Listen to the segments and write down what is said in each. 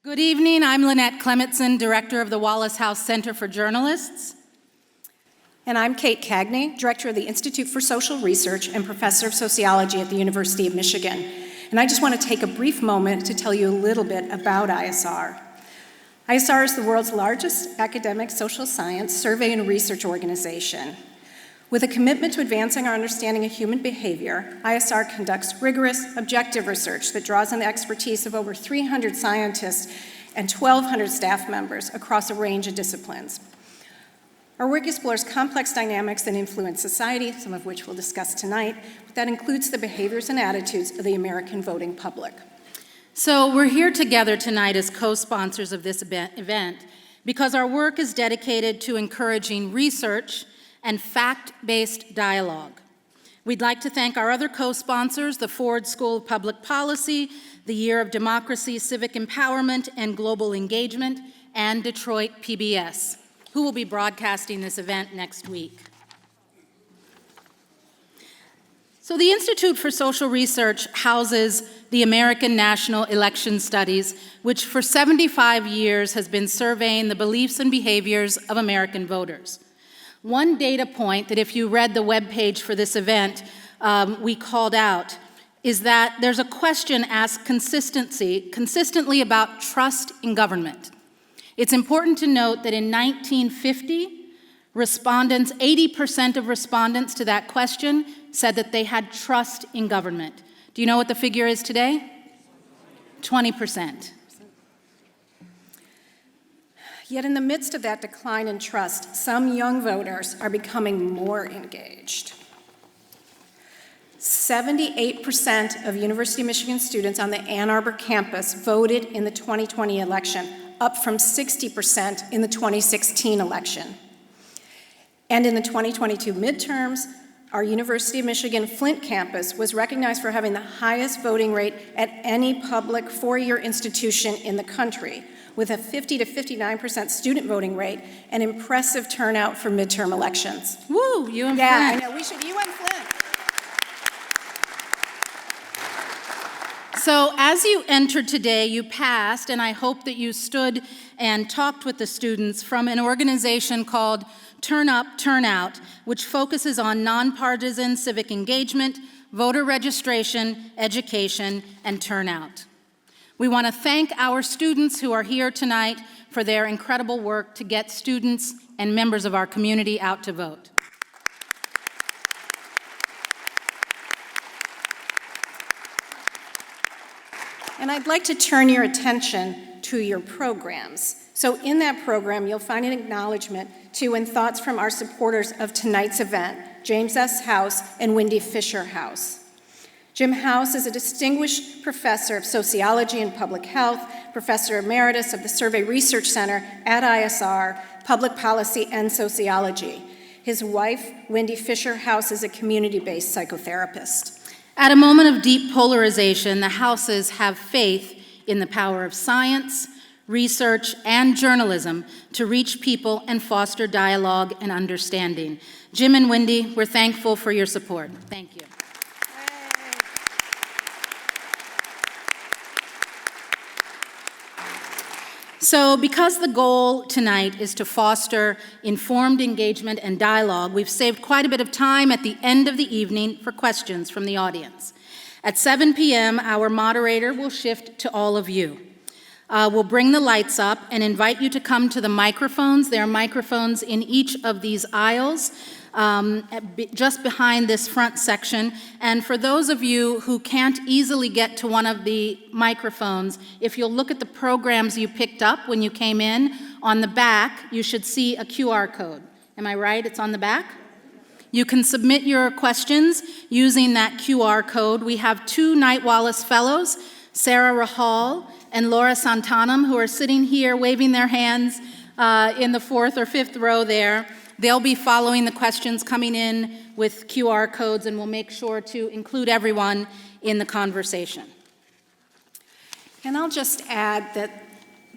Good evening, I'm Lynette Clementson, Director of the Wallace House Center for Journalists. And I'm Kate Cagney, Director of the Institute for Social Research and Professor of Sociology at the University of Michigan. And I just want to take a brief moment to tell you a little bit about ISR. ISR is the world's largest academic social science survey and research organization. With a commitment to advancing our understanding of human behavior, ISR conducts rigorous, objective research that draws on the expertise of over 300 scientists and 1,200 staff members across a range of disciplines. Our work explores complex dynamics that influence society, some of which we'll discuss tonight, but that includes the behaviors and attitudes of the American voting public. So we're here together tonight as co-sponsors of this event because our work is dedicated to encouraging research and fact-based dialogue. We'd like to thank our other co-sponsors, the Ford School of Public Policy, the Year of Democracy, Civic Empowerment, and Global Engagement, and Detroit PBS, who will be broadcasting this event next week. So the Institute for Social Research houses the American National Election Studies, which for 75 years has been surveying the beliefs and behaviors of American voters. One data point that if you read the webpage for this event, we called out, is that there's a question asked consistently about trust in government. It's important to note that in 1950, 80% of respondents to that question said that they had trust in government. Do you know what the figure is today? 20%. Yet in the midst of that decline in trust, some young voters are becoming more engaged. 78% of University of Michigan students on the Ann Arbor campus voted in the 2020 election, up from 60% in the 2016 election. And in the 2022 midterms, our University of Michigan Flint campus was recognized for having the highest voting rate at any public four-year institution in the country, with a 50 to 59% student voting rate and impressive turnout for midterm elections. Woo, you and Flint. Yeah, I know, you and Flint. So as you entered today, you passed, and I hope that you stood and talked with the students from an organization called Turn Up, Turn Out, which focuses on nonpartisan civic engagement, voter registration, education, and turnout. We want to thank our students who are here tonight for their incredible work to get students and members of our community out to vote. And I'd like to turn your attention to your programs. So in that program, you'll find an acknowledgement to and thoughts from our supporters of tonight's event, James S. House and Wendy Fisher House. Jim House is a distinguished professor of sociology and public health, professor emeritus of the Survey Research Center at ISR, public policy and sociology. His wife, Wendy Fisher House, is a community-based psychotherapist. At a moment of deep polarization, the Houses have faith in the power of science, research, and journalism to reach people and foster dialogue and understanding. Jim and Wendy, we're thankful for your support. Thank you. So because the goal tonight is to foster informed engagement and dialogue, we've saved quite a bit of time at the end of the evening for questions from the audience. At 7 p.m., our moderator will shift to all of you. We'll bring the lights up and invite you to come to the microphones. There are microphones in each of these aisles, just behind this front section. And for those of you who can't easily get to one of the microphones, if you'll look at the programs you picked up when you came in, on the back, you should see a QR code. Am I right? It's on the back? You can submit your questions using that QR code. We have two Knight Wallace Fellows, Sarah Rahal and Laura Santanum, who are sitting here waving their hands in the fourth or fifth row there. They'll be following the questions coming in with QR codes, and we'll make sure to include everyone in the conversation. And I'll just add that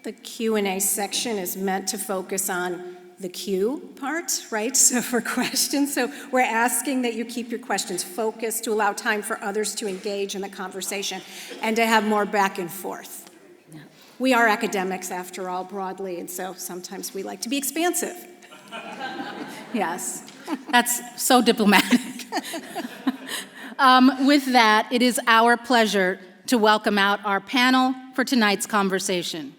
the Q&A section is meant to focus on the Q part, right? So for questions, so we're asking that you keep your questions focused to allow time for others to engage in the conversation and to have more back and forth. We are academics, after all, broadly, and so sometimes we like to be expansive. Yes. That's so diplomatic. With that, it is our pleasure to welcome out our panel for tonight's conversation.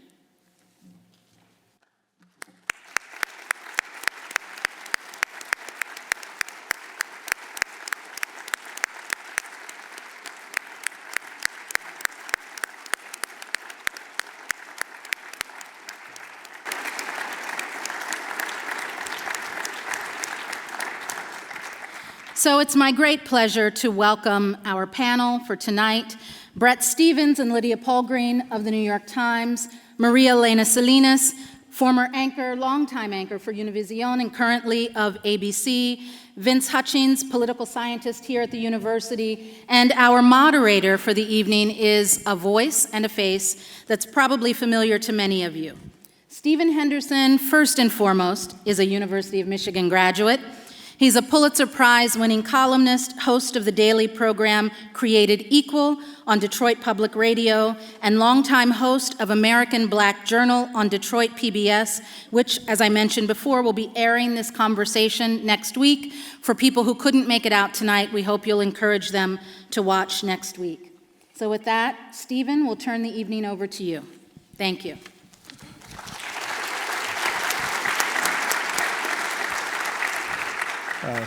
So it's my great pleasure to welcome our panel for tonight, Bret Stephens and Lydia Polgreen of the New York Times, María Elena Salinas, former anchor, longtime anchor for Univision and currently of ABC, Vince Hutchings, political scientist here at the university, and our moderator for the evening is a voice and a face that's probably familiar to many of you. Stephen Henderson, first and foremost, is a University of Michigan graduate. He's a Pulitzer Prize-winning columnist, host of the daily program Created Equal on Detroit Public Radio, and longtime host of American Black Journal on Detroit PBS, which, as I mentioned before, will be airing this conversation next week. For people who couldn't make it out tonight, we hope you'll encourage them to watch next week. So with that, Stephen, we'll turn the evening over to you. Thank you.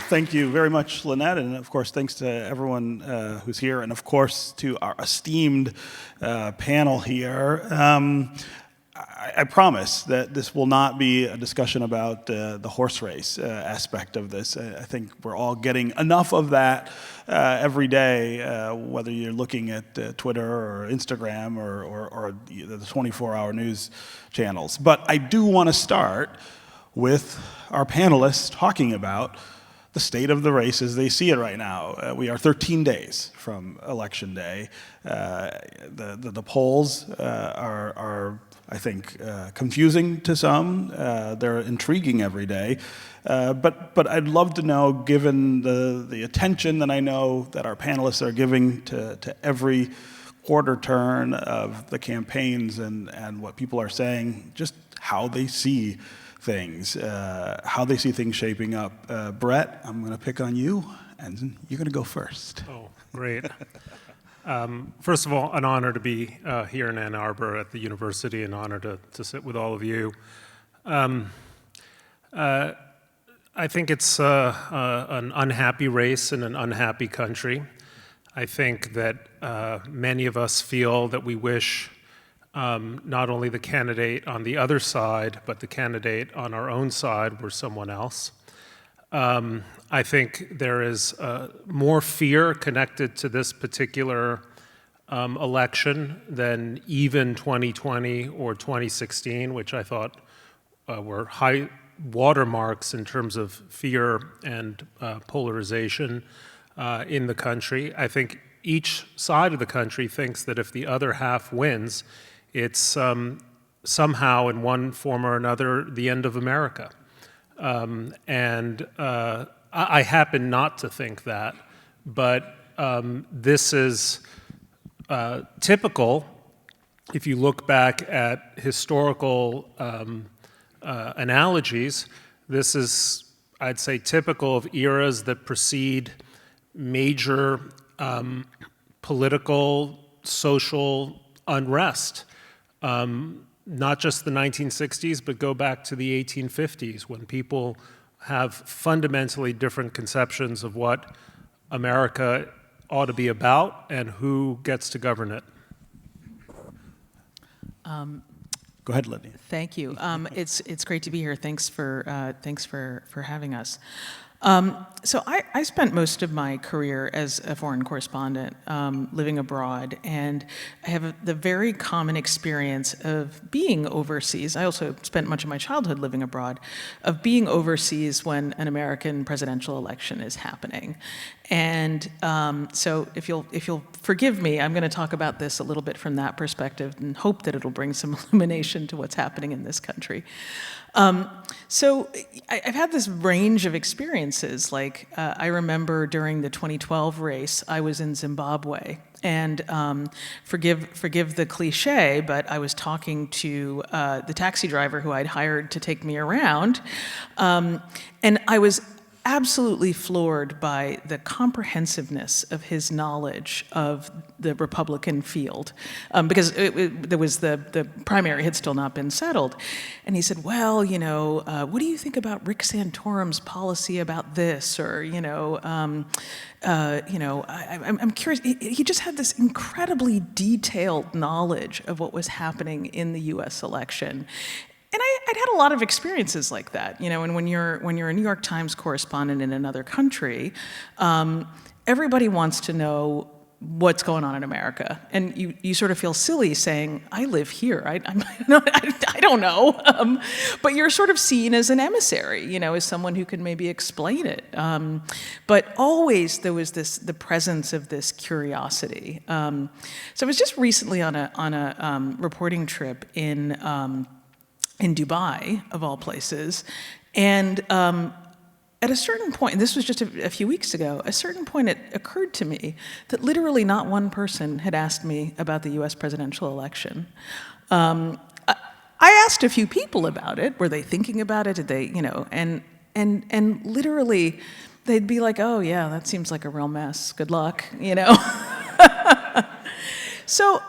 Thank you very much, Lynette, and of course, thanks to everyone who's here, and of course, to our esteemed panel here. I promise that this will not be a discussion about the horse race aspect of this. I think we're all getting enough of that every day, whether you're looking at Twitter or Instagram or the 24-hour news channels. But I do want to start with our panelists talking about the state of the race as they see it right now. We are 13 days from Election Day. The polls are, I think, confusing to some. They're intriguing every day. But I'd love to know, given the attention that I know that our panelists are giving to every quarter turn of the campaigns and what people are saying, just how they see things, how they see things shaping up. Bret, I'm going to pick on you, and you're going to go first. Oh, great. First of all, an honor to be here in Ann Arbor at the university, an honor to sit with all of you. I think it's an unhappy race in an unhappy country. I think that many of us feel that we wish not only the candidate on the other side, but the candidate on our own side were someone else. I think there is more fear connected to this particular election than even 2020 or 2016, which I thought were high watermarks in terms of fear and polarization in the country. I think each side of the country thinks that if the other half wins, it's somehow, in one form or another, the end of America. I happen not to think that, but this is typical. If you look back at historical analogies, this is, I'd say, typical of eras that precede major political, social unrest. Not just the 1960s, but go back to the 1850s, when people have fundamentally different conceptions of what America ought to be about and who gets to govern it. Go ahead, Lydia. Thank you. It's great to be here. Thanks for having us. So I spent most of my career as a foreign correspondent, living abroad, and I have the very common experience of being overseas. I also spent much of my childhood living abroad, of being overseas when an American presidential election is happening. And so if you'll forgive me, I'm going to talk about this a little bit from that perspective and hope that it'll bring some illumination to what's happening in this country. So I've had this range of experience experiences. Like, I remember during the 2012 race, I was in Zimbabwe. And forgive the cliche, but I was talking to the taxi driver who I'd hired to take me around. And I was absolutely floored by the comprehensiveness of his knowledge of the Republican field, because there was the primary had still not been settled. And he said, well, you know, what do you think about Rick Santorum's policy about this? Or, I'm curious. He just had this incredibly detailed knowledge of what was happening in the U.S. election. And I'd had a lot of experiences like that, and when you're a New York Times correspondent in another country, everybody wants to know what's going on in America. And you sort of feel silly saying, I live here, I don't know. But you're sort of seen as an emissary, as someone who can maybe explain it. But always there was the presence of this curiosity. So I was just recently on a reporting trip in Dubai, of all places, and at a certain point, and this was just a few weeks ago, a certain point it occurred to me that literally not one person had asked me about the U.S. presidential election. I asked a few people about it. Were they thinking about it? Did they, and literally they'd be like, oh yeah, that seems like a real mess. Good luck, So,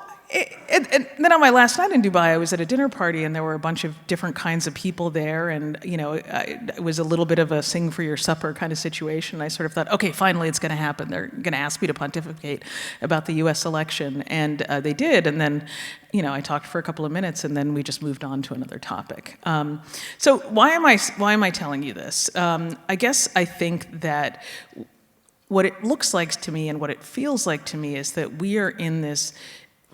and then on my last night in Dubai, I was at a dinner party, and there were a bunch of different kinds of people there, and it was a little bit of a sing for your supper kind of situation. I sort of thought, okay, finally it's going to happen. They're going to ask me to pontificate about the U.S. election, and they did. And then, I talked for a couple of minutes, and then we just moved on to another topic. So why am I telling you this? I guess I think that what it looks like to me and what it feels like to me is that we are in this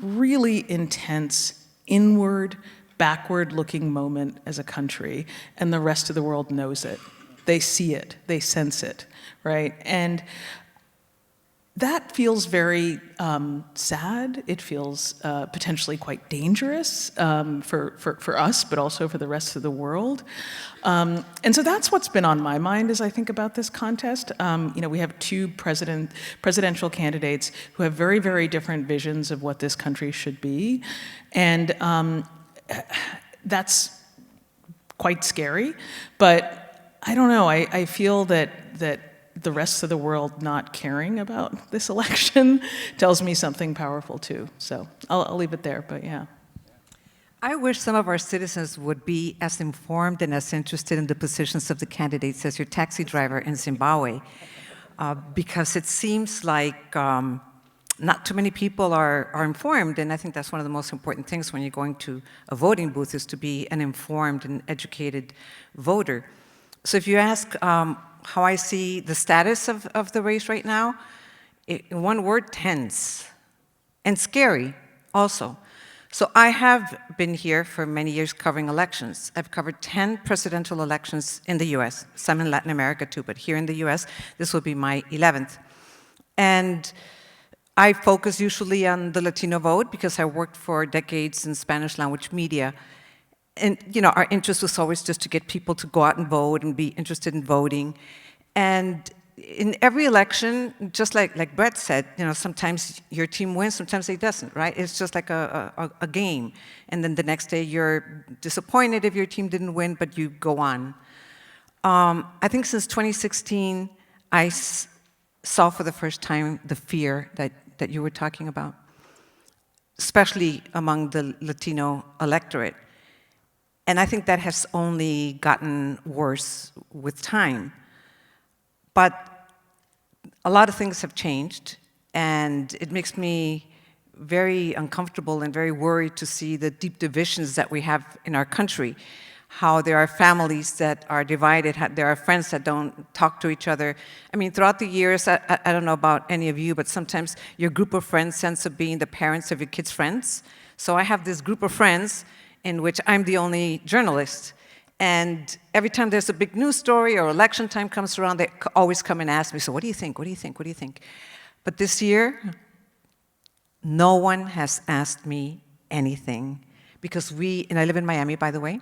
really intense, inward, backward-looking moment as a country, and the rest of the world knows it. They see it, they sense it, right? And that feels very sad. It feels potentially quite dangerous for us, but also for the rest of the world. And so that's what's been on my mind as I think about this contest. We have two presidential candidates who have very, very different visions of what this country should be. And that's quite scary. But I don't know, I feel that the rest of the world not caring about this election tells me something powerful too. So I'll leave it there, but yeah. I wish some of our citizens would be as informed and as interested in the positions of the candidates as your taxi driver in Zimbabwe, because it seems like not too many people are informed, and I think that's one of the most important things when you're going to a voting booth is to be an informed and educated voter. So if you ask how I see the status of the race right now, in one word, tense, and scary also. So I have been here for many years covering elections. I've covered 10 presidential elections in the US, some in Latin America too, but here in the US, this will be my 11th. And I focus usually on the Latino vote because I worked for decades in Spanish language media. And our interest was always just to get people to go out and vote and be interested in voting. And in every election, just like Bret said, sometimes your team wins, sometimes it doesn't, right? It's just like a game. And then the next day you're disappointed if your team didn't win, but you go on. I think since 2016, I saw for the first time the fear that you were talking about, especially among the Latino electorate. And I think that has only gotten worse with time. But a lot of things have changed, and it makes me very uncomfortable and very worried to see the deep divisions that we have in our country, how there are families that are divided, there are friends that don't talk to each other. I mean, throughout the years, I don't know about any of you, but sometimes your group of friends ends up being the parents of your kids' friends. So I have this group of friends in which I'm the only journalist. And every time there's a big news story or election time comes around, they always come and ask me, so what do you think, what do you think, what do you think? But this year, no one has asked me anything because and I live in Miami, by the way,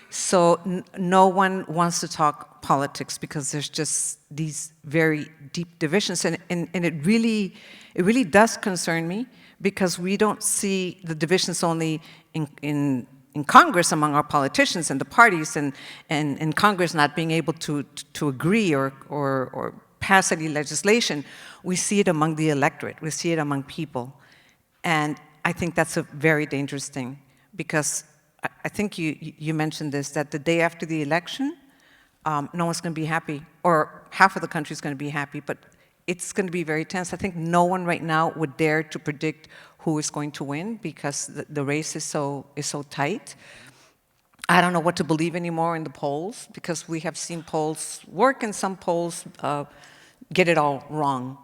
So no one wants to talk politics because there's just these very deep divisions, and it really does concern me, because we don't see the divisions only in Congress among our politicians and the parties, and Congress not being able to agree or pass any legislation. We see it among the electorate. We see it among people. And I think that's a very dangerous thing, because I think you mentioned this, that the day after the election, no one's going to be happy, or half of the country is going to be happy, but it's going to be very tense. I think no one right now would dare to predict who is going to win, because the race is so tight. I don't know what to believe anymore in the polls, because we have seen polls work and some polls get it all wrong.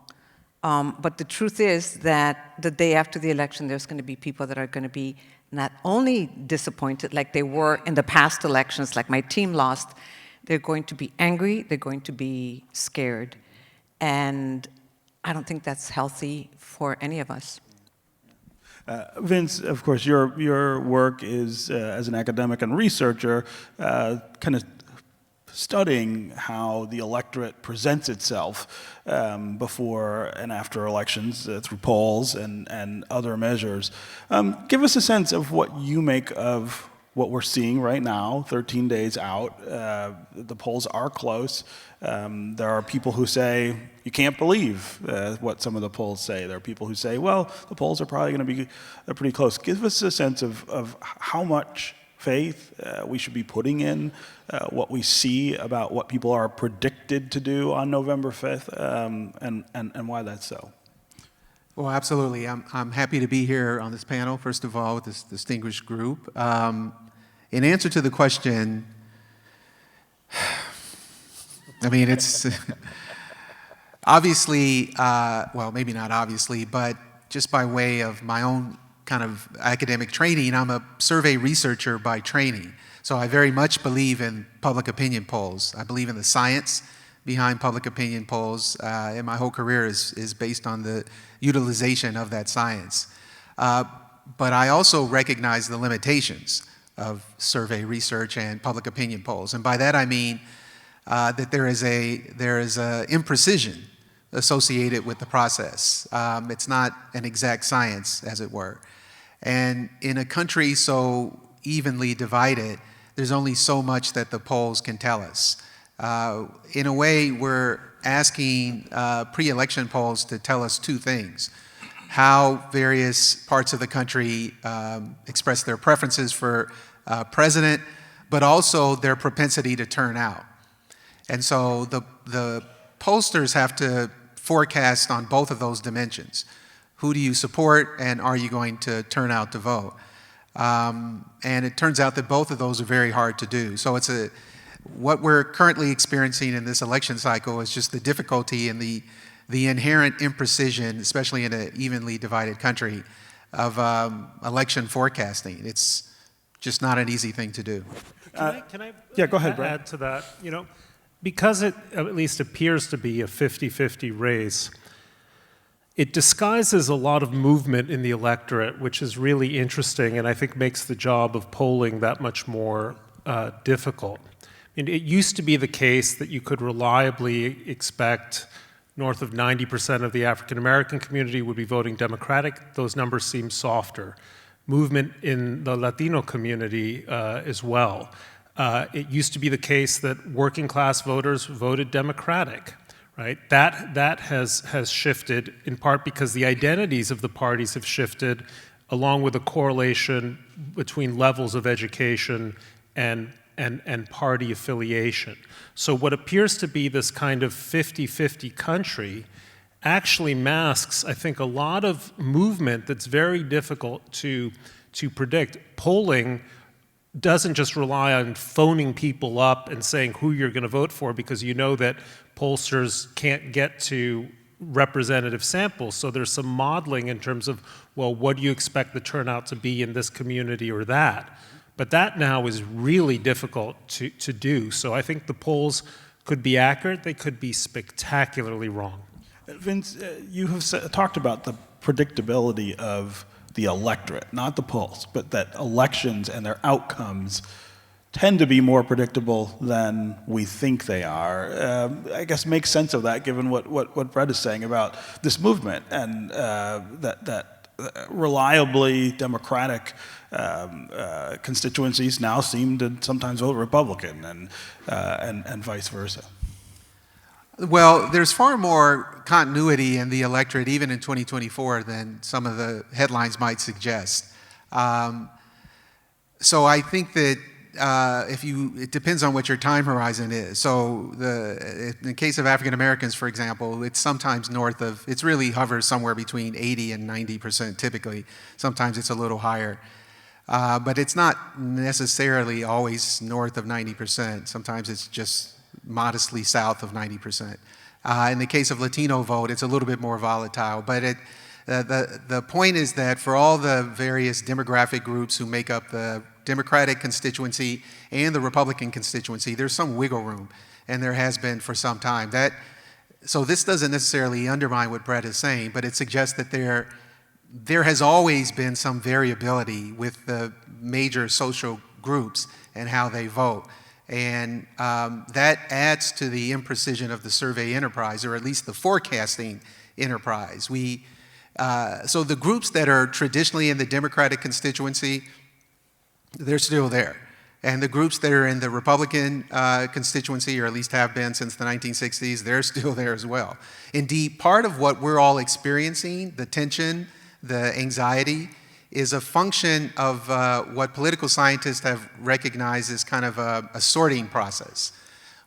But the truth is that the day after the election, there's going to be people that are going to be not only disappointed like they were in the past elections, like my team lost, they're going to be angry, they're going to be scared. And I don't think that's healthy for any of us. Vince, of course, your work is, as an academic and researcher, kind of studying how the electorate presents itself before and after elections through polls and other measures. Give us a sense of what you make of what we're seeing right now, 13 days out. The polls are close. There are people who say, you can't believe what some of the polls say. There are people who say, well, the polls are probably going to be pretty close. Give us a sense of how much faith we should be putting in what we see about what people are predicted to do on November 5th, and why that's so. Well, absolutely. I'm happy to be here on this panel, first of all, with this distinguished group. In answer to the question, I mean, it's obviously, well, maybe not obviously, but just by way of my own kind of academic training, I'm a survey researcher by training. So I very much believe in public opinion polls. I believe in the science behind public opinion polls, and my whole career is based on the utilization of that science. But I also recognize the limitations of survey research and public opinion polls. And by that I mean that there is a imprecision associated with the process. It's not an exact science, as it were. And in a country so evenly divided, there's only so much that the polls can tell us. In a way, we're asking pre-election polls to tell us two things: how various parts of the country express their preferences for president, but also their propensity to turn out. And so the pollsters have to forecast on both of those dimensions. Who do you support, and are you going to turn out to vote? And it turns out that both of those are very hard to do. So what we're currently experiencing in this election cycle is just the difficulty and the inherent imprecision, especially in an evenly divided country, of election forecasting. It's just not an easy thing to do. Can I yeah, go ahead, Bret. add to that? You know, because it at least appears to be a 50-50 race, it disguises a lot of movement in the electorate, which is really interesting and I think makes the job of polling that much more difficult. I mean, it used to be the case that you could reliably expect north of 90% of the African American community would be voting Democratic. Those numbers seem softer. Movement in the Latino community as well. It used to be the case that working class voters voted Democratic, right? That has shifted in part because the identities of the parties have shifted, along with a correlation between levels of education and party affiliation. So what appears to be this kind of 50-50 country actually masks, I think, a lot of movement that's very difficult to predict. Polling doesn't just rely on phoning people up and saying who you're going to vote for, because you know that pollsters can't get to representative samples. So there's some modeling in terms of, well, what do you expect the turnout to be in this community or that? But that now is really difficult to do. So I think the polls could be accurate, they could be spectacularly wrong. Vince, you have talked about the predictability of the electorate, not the polls, but that elections and their outcomes tend to be more predictable than we think they are. I guess make sense of that given what Bret is saying about this movement and that reliably Democratic constituencies now seem to sometimes vote Republican and vice versa. Well, there's far more continuity in the electorate, even in 2024, than some of the headlines might suggest. So I think that it depends on what your time horizon is. So in the case of African Americans, for example, it's sometimes it really hovers somewhere between 80 and 90% typically. Sometimes it's a little higher. But it's not necessarily always north of 90%. Sometimes it's just modestly south of 90%. In the case of Latino vote, it's a little bit more volatile. But the point is that for all the various demographic groups who make up the Democratic constituency and the Republican constituency, there's some wiggle room, and there has been for some time. So this doesn't necessarily undermine what Bret is saying, but it suggests that there has always been some variability with the major social groups and how they vote. And that adds to the imprecision of the survey enterprise, or at least the forecasting enterprise. So the groups that are traditionally in the Democratic constituency, they're still there. And the groups that are in the Republican constituency, or at least have been since the 1960s, they're still there as well. Indeed, part of what we're all experiencing, the tension, the anxiety, is a function of what political scientists have recognized as kind of a sorting process,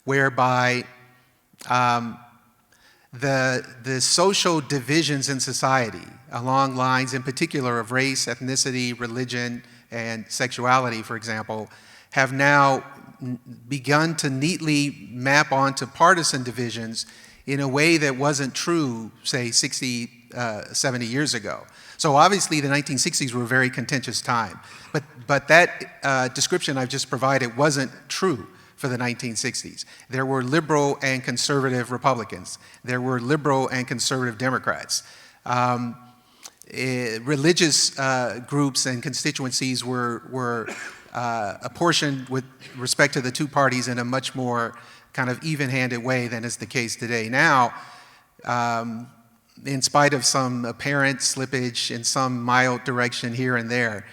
whereby the social divisions in society along lines in particular of race, ethnicity, religion, and sexuality, for example, have now begun to neatly map onto partisan divisions in a way that wasn't true, say, 60, 70 years ago. So obviously the 1960s were a very contentious time, but that description I've just provided wasn't true for the 1960s. There were liberal and conservative Republicans. There were liberal and conservative Democrats. Religious groups and constituencies were apportioned with respect to the two parties in a much more kind of even-handed way than is the case today. Now, in spite of some apparent slippage in some mild direction here and there,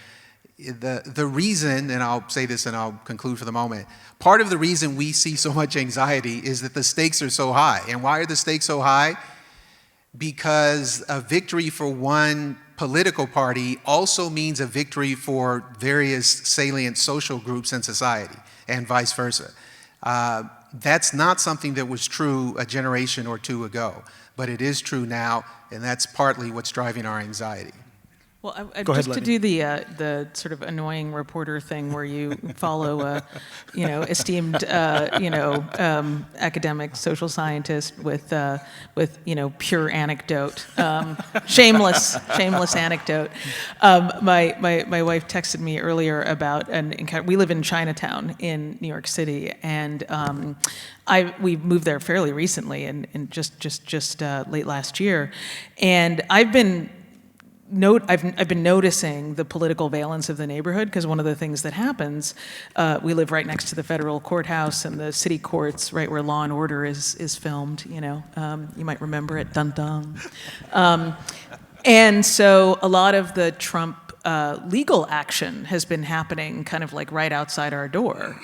the reason, and I'll say this and I'll conclude for the moment, part of the reason we see so much anxiety is that the stakes are so high. And why are the stakes so high? Because a victory for one political party also means a victory for various salient social groups in society, and vice versa. That's not something that was true a generation or two ago, but it is true now, and that's partly what's driving our anxiety. Well, Go ahead, just to do the sort of annoying reporter thing where you follow a, esteemed, academic social scientist with pure anecdote, shameless anecdote. My wife texted me earlier about we live in Chinatown in New York City, and we moved there fairly recently, and just late last year, and I've been noticing the political valence of the neighborhood, because one of the things that happens, we live right next to the federal courthouse and the city courts, right where Law and Order is filmed. You might remember it, dun dun. And so a lot of the Trump legal action has been happening kind of like right outside our door,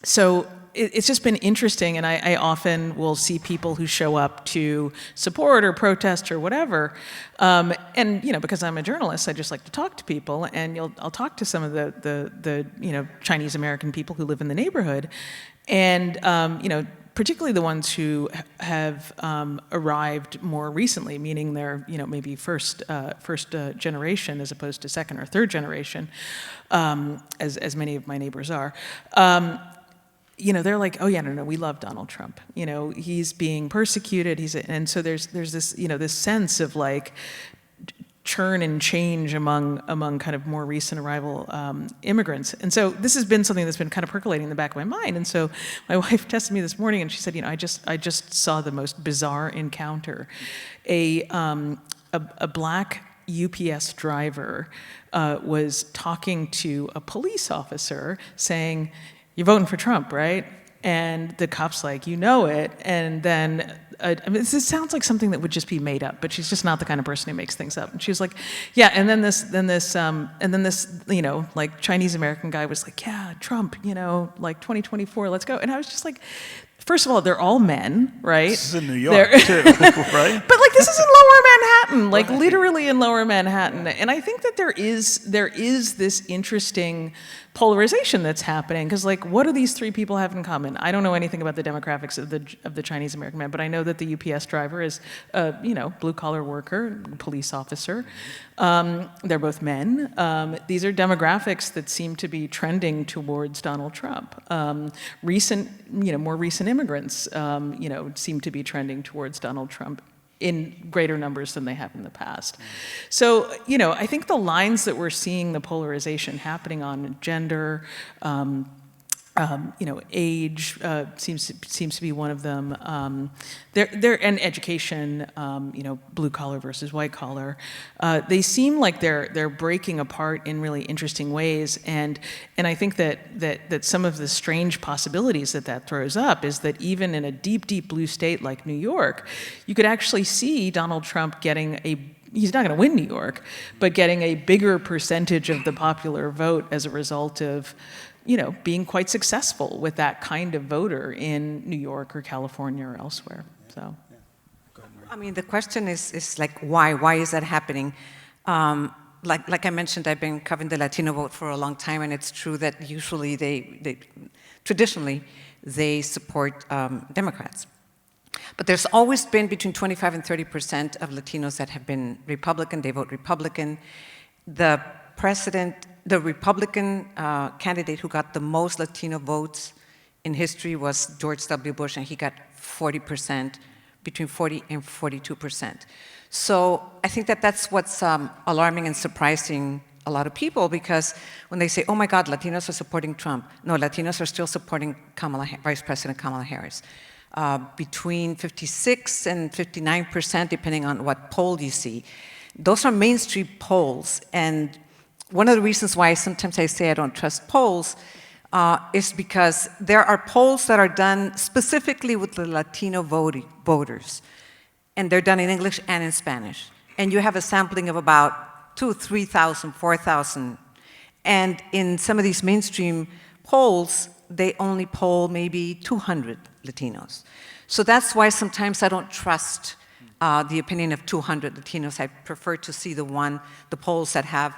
so it's just been interesting, and I often will see people who show up to support or protest or whatever, and because I'm a journalist, I just like to talk to people, and I'll talk to some of the Chinese American people who live in the neighborhood, and particularly the ones who have arrived more recently, meaning they're maybe first generation as opposed to second or third generation, as many of my neighbors are. They're like, oh yeah, no, we love Donald Trump. He's being persecuted. And so there's this, this sense of like churn and change among kind of more recent arrival immigrants. And so this has been something that's been kind of percolating in the back of my mind. And so my wife texted me this morning, and she said, I just saw the most bizarre encounter. A black UPS driver was talking to a police officer saying, "You're voting for Trump, right?" And the cop's like, "You know it." And then, I mean, this sounds like something that would just be made up, but she's just not the kind of person who makes things up. And she was like, "Yeah." And then this, you know, like Chinese American guy was like, "Yeah, Trump, you know, like 2024, let's go." And I was just like, first of all, they're all men, right? This is in New York, too, right? But like this is in Lower Manhattan, like literally in Lower Manhattan. And I think that there is this interesting polarization that's happening, because like, what do these three people have in common? I don't know anything about the demographics of the Chinese American man, but I know that the UPS driver is you know, blue collar worker, police officer. They're both men. These are demographics that seem to be trending towards Donald Trump. More recent immigrants, you know, seem to be trending towards Donald Trump in greater numbers than they have in the past. So, you know, I think the lines that we're seeing the polarization happening on gender, you know, age seems to be one of them. And education, you know, blue collar versus white collar. They seem like they're breaking apart in really interesting ways. And I think that some of the strange possibilities that throws up is that even in a deep, deep blue state like New York, you could actually see Donald Trump getting he's not going to win New York, but getting a bigger percentage of the popular vote as a result of, you know, being quite successful with that kind of voter in New York or California or elsewhere. So, I mean, the question is like, why? Why is that happening? Like I mentioned, I've been covering the Latino vote for a long time, and it's true that usually traditionally they support Democrats. But there's always been between 25 and 30% of Latinos that have been Republican. They vote Republican. The Republican candidate who got the most Latino votes in history was George W. Bush, and he got 40%, between 40 and 42%. So I think that that's what's alarming and surprising a lot of people, because when they say, "Oh my God, Latinos are supporting Trump," no, Latinos are still supporting Vice President Kamala Harris. Between 56 and 59%, depending on what poll you see. Those are mainstream polls, and one of the reasons why sometimes I say I don't trust polls is because there are polls that are done specifically with the Latino voters, and they're done in English and in Spanish. And you have a sampling of about 2,000, 3,000, 4,000. And in some of these mainstream polls, they only poll maybe 200 Latinos. So that's why sometimes I don't trust the opinion of 200 Latinos. I prefer to see the polls that have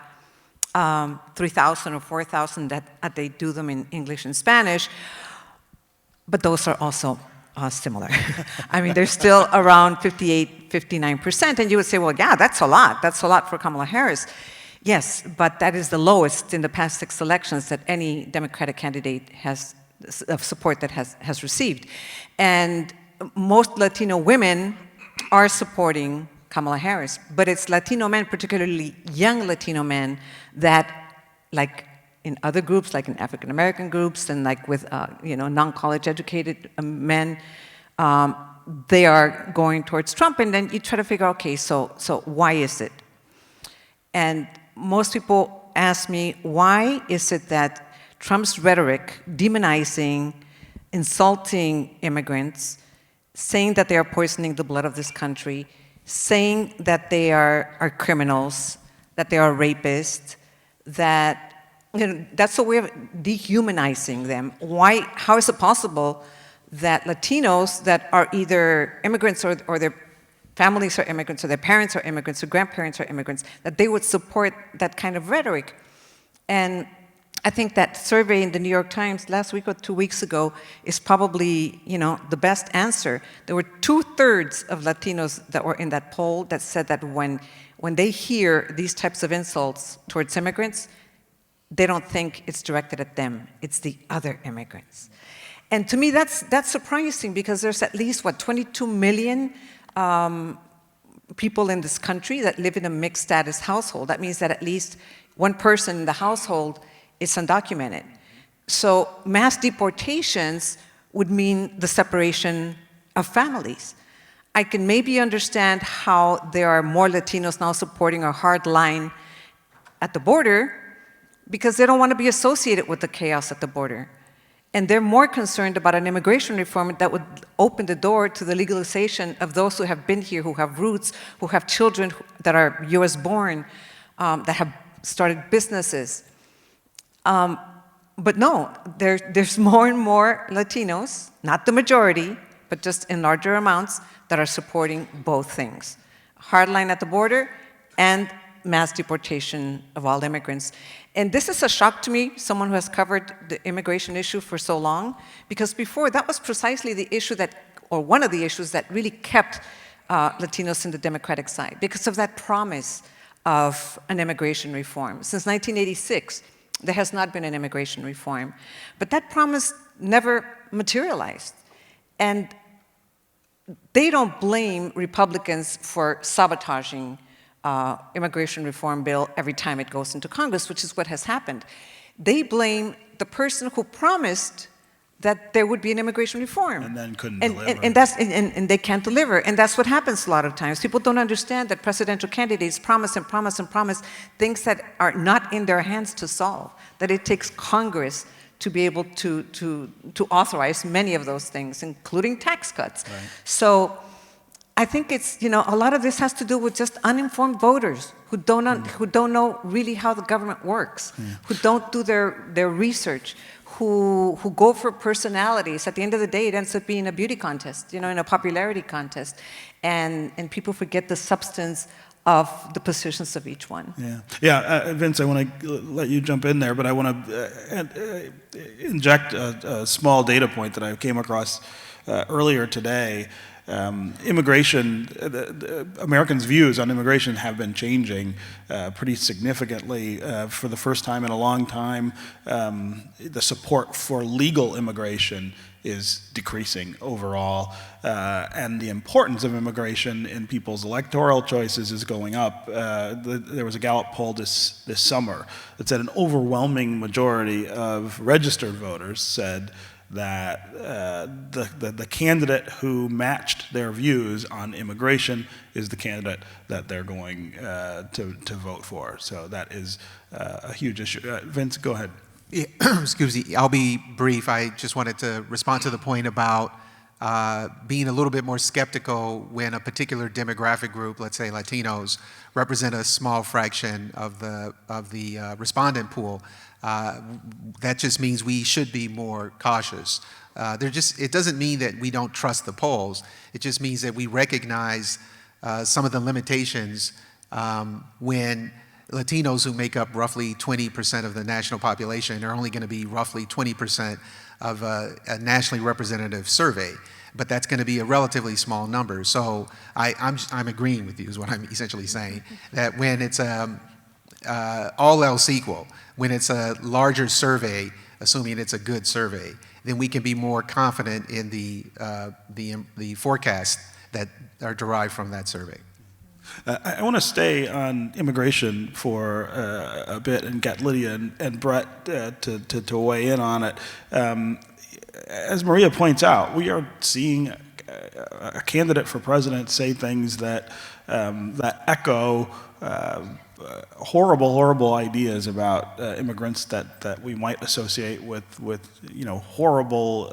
3,000 or 4,000 that they do them in English and Spanish, but those are also similar. I mean, they're still around 58, 59%, and you would say, well, yeah, that's a lot. That's a lot for Kamala Harris. Yes, but that is the lowest in the past 6 elections that any Democratic candidate has of support that has received. And most Latino women are supporting Kamala Harris, but it's Latino men, particularly young Latino men, that, like in other groups, like in African American groups, and like with non-college educated men, they are going towards Trump. And then you try to figure, okay, so why is it? And most people ask me, why is it that Trump's rhetoric, demonizing, insulting immigrants, saying that they are poisoning the blood of this country, saying that they are criminals, that they are rapists, that that's a way of dehumanizing them. Why? How is it possible that Latinos that are either immigrants or their families are immigrants, or their parents are immigrants, or grandparents are immigrants, that they would support that kind of rhetoric? And I think that survey in the New York Times last week or 2 weeks ago is probably, the best answer. There were 2/3 of Latinos that were in that poll that said that when they hear these types of insults towards immigrants, they don't think it's directed at them. It's the other immigrants. And to me, that's surprising, because there's at least, 22 million people in this country that live in a mixed status household. That means that at least one person in the household is undocumented. So mass deportations would mean the separation of families. I can maybe understand how there are more Latinos now supporting a hard line at the border because they don't want to be associated with the chaos at the border. And they're more concerned about an immigration reform that would open the door to the legalization of those who have been here, who have roots, who have children that are US born, that have started businesses. But no, there's more and more Latinos, not the majority, but just in larger amounts, that are supporting both things. Hardline at the border and mass deportation of all immigrants. And this is a shock to me, someone who has covered the immigration issue for so long, because before that was precisely the issue that, or one of the issues that really kept Latinos in the Democratic side, because of that promise of an immigration reform. Since 1986, there has not been an immigration reform, but that promise never materialized. And they don't blame Republicans for sabotaging immigration reform bill every time it goes into Congress, which is what has happened. They blame the person who promised that there would be an immigration reform. And then couldn't deliver. And they can't deliver. And that's what happens a lot of times. People don't understand that presidential candidates promise and promise and promise things that are not in their hands to solve, that it takes Congress to be able to authorize many of those things, including tax cuts. Right. So I think it's, a lot of this has to do with just uninformed voters who don't know really how the government works, who don't do their research, who go for personalities. At the end of the day, it ends up being a beauty contest, in a popularity contest. And people forget the substance of the positions of each one. Yeah, Vince, I want to let you jump in there, but I want to inject a small data point that I came across earlier today. Immigration, Americans' views on immigration have been changing pretty significantly. For the first time in a long time, the support for legal immigration is decreasing overall, and the importance of immigration in people's electoral choices is going up. There was a Gallup poll this summer that said an overwhelming majority of registered voters said that the candidate who matched their views on immigration is the candidate that they're going to vote for. So that is a huge issue. Vince, go ahead. Yeah, excuse me, I'll be brief. I just wanted to respond to the point about being a little bit more skeptical when a particular demographic group, let's say Latinos, represent a small fraction of the respondent pool. That just means we should be more cautious. It doesn't mean that we don't trust the polls. It just means that we recognize some of the limitations when Latinos, who make up roughly 20% of the national population, are only going to be roughly 20% of a nationally representative survey. But that's going to be a relatively small number. So I'm agreeing with you is what I'm essentially saying, that when it's all else equal, when it's a larger survey, assuming it's a good survey, then we can be more confident in the forecasts that are derived from that survey. I want to stay on immigration for a bit and get Lydia and Bret to weigh in on it. As Maria points out, we are seeing a candidate for president say things that echo horrible ideas about immigrants that we might associate with horrible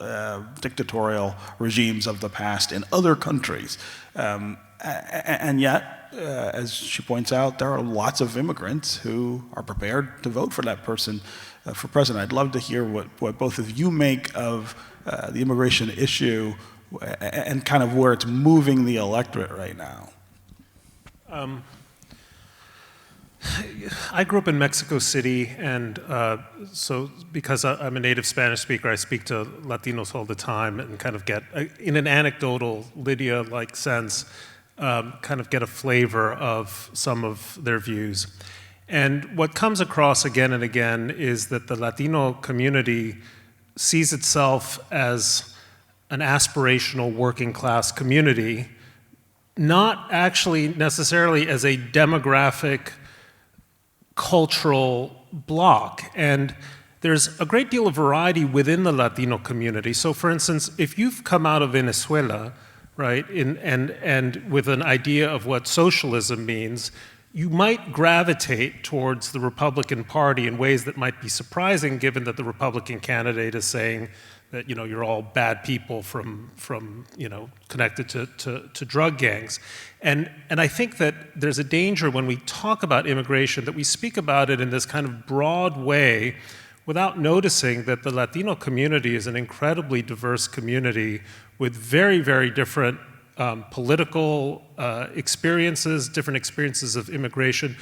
dictatorial regimes of the past in other countries. And yet, as she points out, there are lots of immigrants who are prepared to vote for that person for president. I'd love to hear what both of you make of the immigration issue and kind of where it's moving the electorate right now. I grew up in Mexico City, and so because I'm a native Spanish speaker, I speak to Latinos all the time and kind of get, in an anecdotal, Lydia-like sense, kind of get a flavor of some of their views. And what comes across again and again is that the Latino community sees itself as an aspirational working class community, not actually necessarily as a demographic cultural block. And there's a great deal of variety within the Latino community. So for instance, if you've come out of Venezuela, right? And with an idea of what socialism means, you might gravitate towards the Republican Party in ways that might be surprising, given that the Republican candidate is saying that, you know, you're all bad people from you know, connected to drug gangs. And I think that there's a danger when we talk about immigration that we speak about it in this kind of broad way without noticing that the Latino community is an incredibly diverse community with very, very different political experiences, different experiences of immigration.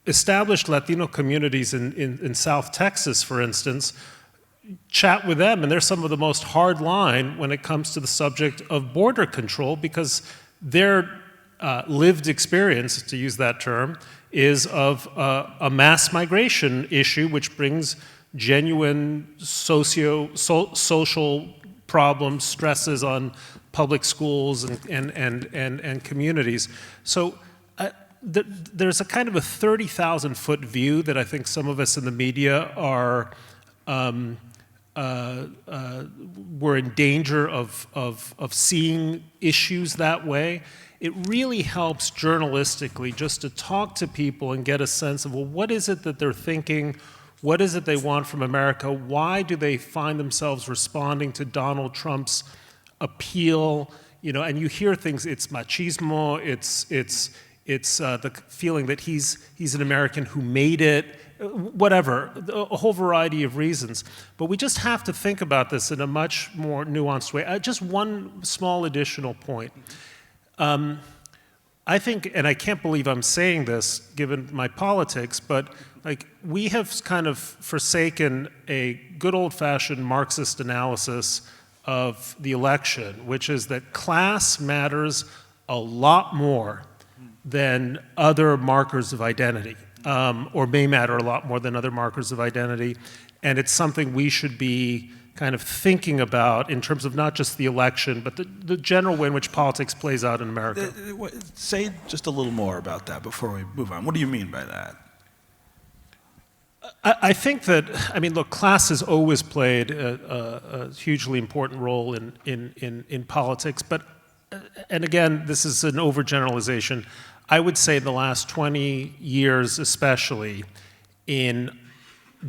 Established Latino communities in South Texas, for instance, chat with them, and they're some of the most hard line when it comes to the subject of border control, because their lived experience, to use that term, is of a mass migration issue which brings genuine social problems, stresses on public schools and communities. So there's a kind of a 30,000-foot view that I think some of us in the media are we're in danger of seeing issues that way. It really helps journalistically just to talk to people and get a sense of, well, what is it that they're thinking? What is it they want from America? Why do they find themselves responding to Donald Trump's appeal? You know, and you hear things, it's machismo, it's the feeling that he's an American who made it, whatever, a whole variety of reasons. But we just have to think about this in a much more nuanced way. Just one small additional point. I think, and I can't believe I'm saying this given my politics, but like we have kind of forsaken a good old-fashioned Marxist analysis of the election, which is that class matters a lot more than other markers of identity, or may matter a lot more than other markers of identity. And it's something we should be kind of thinking about in terms of not just the election, but the general way in which politics plays out in America. Say just a little more about that before we move on. What do you mean by that? I think that, I mean, look, class has always played a hugely important role in politics, but, and again, this is an overgeneralization. I would say the last 20 years especially, in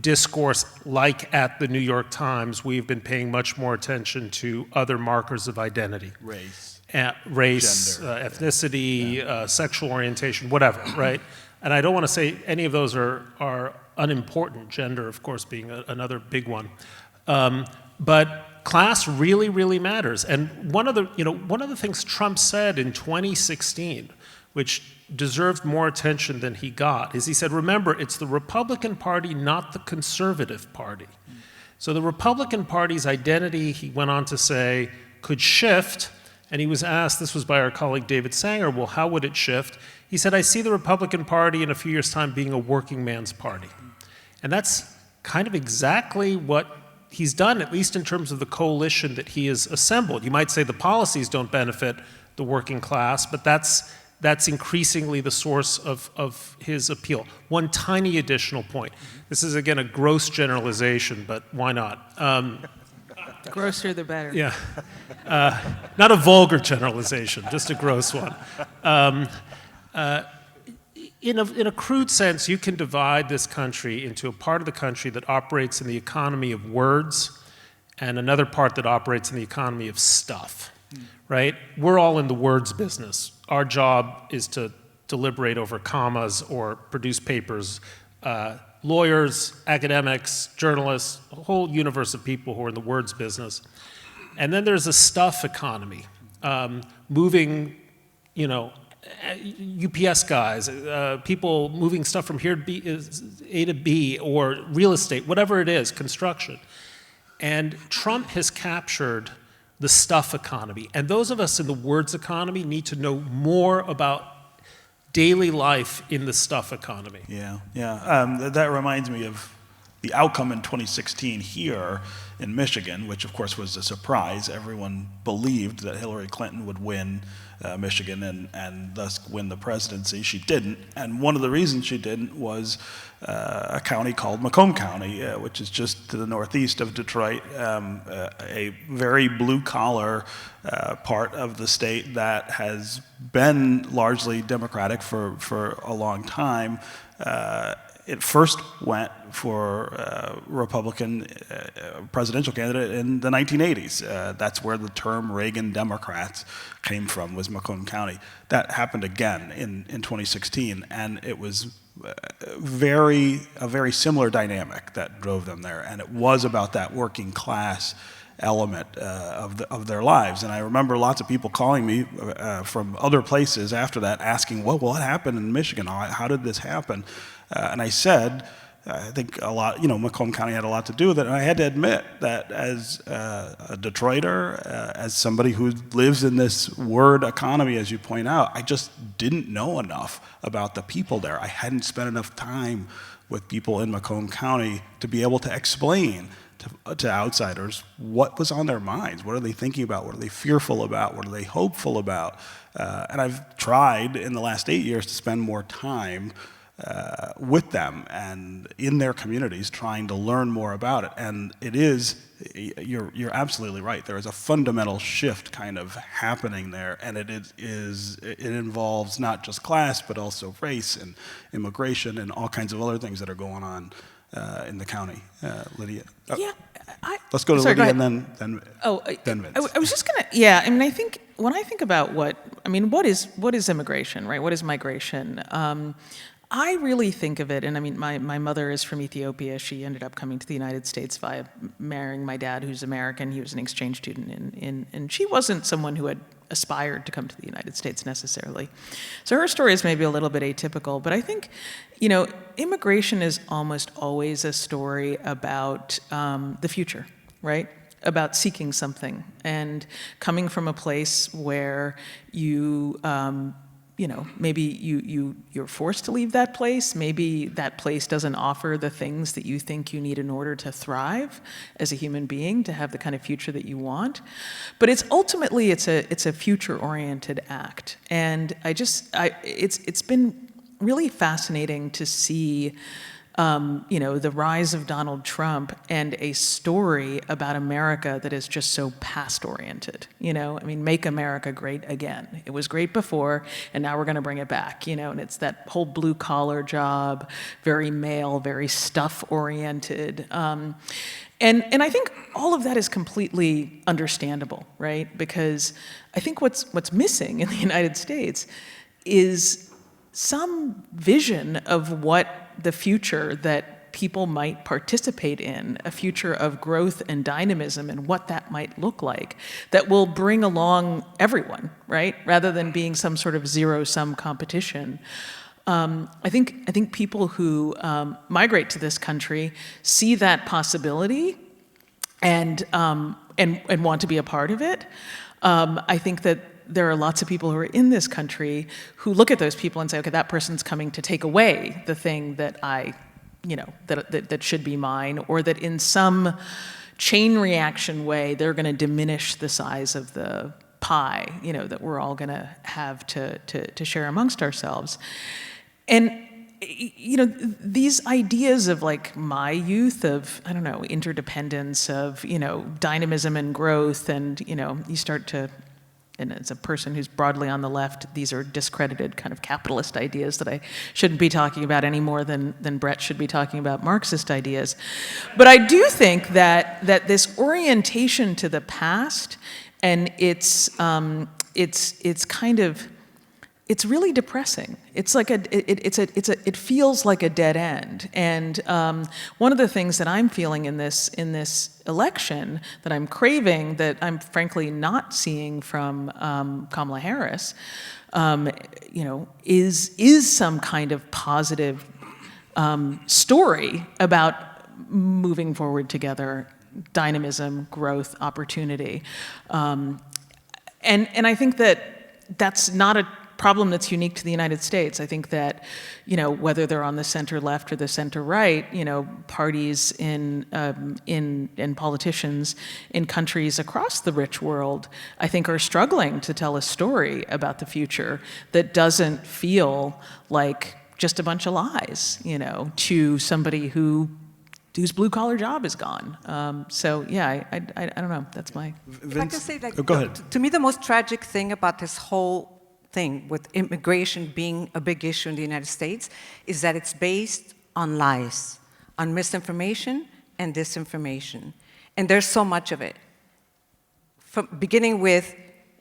discourse like at the New York Times, we've been paying much more attention to other markers of identity. Race. Race, gender, ethnicity, sexual orientation, whatever, right? And I don't want to say any of those are unimportant, gender, of course, being another big one. But class really, really matters. And one of the things Trump said in 2016, which deserved more attention than he got, is he said, remember, it's the Republican Party, not the Conservative Party. So the Republican Party's identity, he went on to say, could shift, and he was asked, this was by our colleague David Sanger, well, how would it shift? He said, I see the Republican Party in a few years' time being a working man's party. And that's kind of exactly what he's done, at least in terms of the coalition that he has assembled. You might say the policies don't benefit the working class, but that's increasingly the source of his appeal. One tiny additional point. This is, again, a gross generalization, but why not? Grosser the better. Yeah. Not a vulgar generalization, just a gross one. In a crude sense, you can divide this country into a part of the country that operates in the economy of words and another part that operates in the economy of stuff, right? We're all in the words business. Our job is to deliberate over commas or produce papers. Lawyers, academics, journalists, a whole universe of people who are in the words business. And then there's a stuff economy, moving, UPS guys, people moving stuff from here to A to B, or real estate, whatever it is, construction. And Trump has captured the stuff economy. And those of us in the words economy need to know more about daily life in the stuff economy. Yeah. That reminds me of the outcome in 2016 here in Michigan, which of course was a surprise. Everyone believed that Hillary Clinton would win Michigan and thus win the presidency. She didn't, and one of the reasons she didn't was a county called Macomb County, which is just to the northeast of Detroit, a very blue-collar part of the state that has been largely Democratic for a long time. It first went for Republican presidential candidate in the 1980s. That's where the term Reagan Democrats came from, was Macomb County. That happened again in 2016, and it was a very similar dynamic that drove them there, and it was about that working class element of their lives. And I remember lots of people calling me from other places after that, asking, well, what happened in Michigan? How did this happen? And I said, I think a lot, Macomb County had a lot to do with it. And I had to admit that as a Detroiter, as somebody who lives in this word economy, as you point out, I just didn't know enough about the people there. I hadn't spent enough time with people in Macomb County to be able to explain to outsiders what was on their minds. What are they thinking about? What are they fearful about? What are they hopeful about? And I've tried in the last 8 years to spend more time with them and in their communities, trying to learn more about it. And it is, you're absolutely right. There is a fundamental shift kind of happening there, and it involves not just class, but also race and immigration and all kinds of other things that are going on in the county. Lydia. Yeah. Let's go to Sorry, Lydia go and then Vince. I was just gonna, yeah. I mean, I think when I think about what is immigration, right? What is migration? I really think of it, and I mean, my mother is from Ethiopia. She ended up coming to the United States via marrying my dad, who's American. He was an exchange student, and she wasn't someone who had aspired to come to the United States necessarily. So her story is maybe a little bit atypical, but I think, immigration is almost always a story about the future, right? About seeking something and coming from a place where you, maybe you're forced to leave that place. Maybe that place doesn't offer the things that you think you need in order to thrive as a human being, to have the kind of future that you want. But it's ultimately it's a future-oriented act, and it's been really fascinating to see. The rise of Donald Trump and a story about America that is just so past-oriented. Make America great again. It was great before, and now we're going to bring it back. And it's that whole blue-collar job, very male, very stuff-oriented. And I think all of that is completely understandable, right? Because I think what's missing in the United States is some vision of what the future that people might participate in, a future of growth and dynamism and what that might look like, that will bring along everyone, right? Rather than being some sort of zero-sum competition. I think people who migrate to this country see that possibility and want to be a part of it. I think that there are lots of people who are in this country who look at those people and say, okay, that person's coming to take away the thing that that should be mine, or that in some chain reaction way, they're going to diminish the size of the pie, that we're all going to have to share amongst ourselves. And these ideas of like my youth of, interdependence, of, dynamism and growth, and, you start to, and as a person who's broadly on the left, these are discredited kind of capitalist ideas that I shouldn't be talking about any more than Bret should be talking about Marxist ideas. But I do think that this orientation to the past and it's really depressing. It's like it feels like a dead end. And one of the things that I'm feeling in this election, that I'm craving, that I'm frankly not seeing from Kamala Harris, is some kind of positive story about moving forward together, dynamism, growth, opportunity, and I think that that's not a problem that's unique to the United States. I think that, whether they're on the center left or the center right, parties and politicians in countries across the rich world, I think, are struggling to tell a story about the future that doesn't feel like just a bunch of lies, to somebody whose blue-collar job is gone. So yeah, I don't know. That's my. If I could say, go ahead. To me, the most tragic thing about this whole thing with immigration being a big issue in the United States is that it's based on lies, on misinformation and disinformation, and there's so much of it. Beginning with,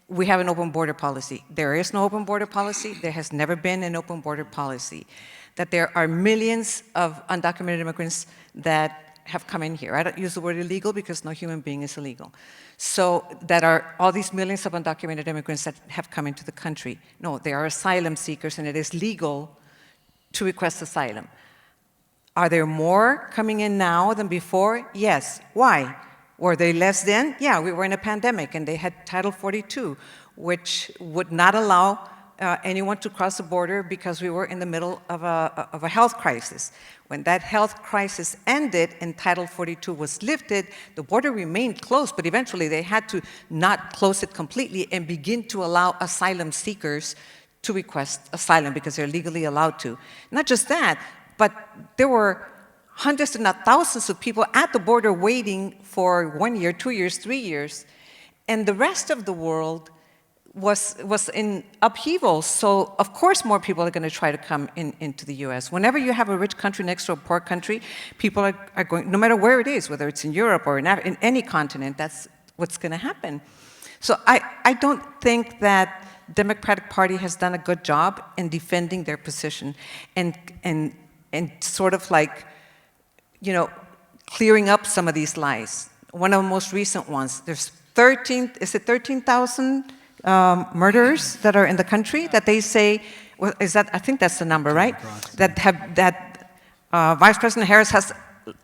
we have an open border policy. There is no open border policy. There has never been an open border policy. That there are millions of undocumented immigrants that have come in here. I don't use the word illegal because no human being is illegal. So that are all these millions of undocumented immigrants that have come into the country. No, they are asylum seekers, and it is legal to request asylum. Are there more coming in now than before? Yes. Why? Were they less then? Yeah, we were in a pandemic, and they had Title 42, which would not allow anyone to cross the border because we were in the middle of a health crisis. When that health crisis ended and Title 42 was lifted, the border remained closed, but eventually they had to not close it completely and begin to allow asylum seekers to request asylum because they're legally allowed to. Not just that, but there were hundreds and not thousands of people at the border waiting for 1 year, 2 years, 3 years, and the rest of the world was in upheaval. So of course more people are going to try to come into the US. Whenever you have a rich country next to a poor country, people are going, no matter where it is, whether it's in Europe or in any continent, that's what's going to happen. So I don't think that Democratic Party has done a good job in defending their position and sort of like, clearing up some of these lies. One of the most recent ones, there's 13,000 murders that are in the country that they say, well, I think that's the number, right? That Vice President Harris has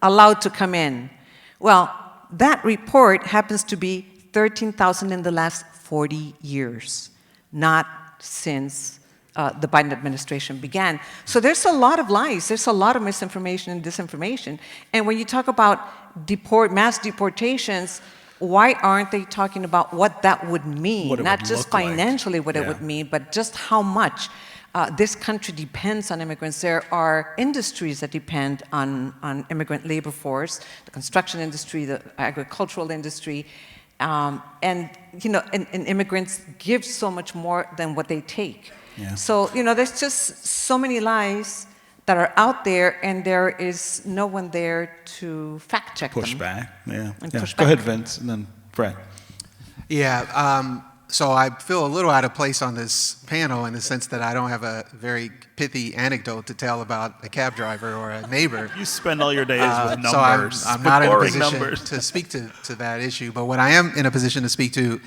allowed to come in. Well, that report happens to be 13,000 in the last 40 years, not since the Biden administration began. So there's a lot of lies, there's a lot of misinformation and disinformation. And when you talk about mass deportations, why aren't they talking about what that would mean? Not just financially what it would mean, but just how much this country depends on immigrants. There are industries that depend on immigrant labor force, the construction industry, the agricultural industry, and immigrants give so much more than what they take. Yeah. So, there's just so many lies that are out there, and there is no one there to fact check them. Push back, yeah. Push Go back. ahead, Vince, and then Bret. Yeah, so I feel a little out of place on this panel in the sense that I don't have a very pithy anecdote to tell about a cab driver or a neighbor. You spend all your days with numbers. So I'm not in a position numbers. to speak to that issue, but what I am in a position to speak to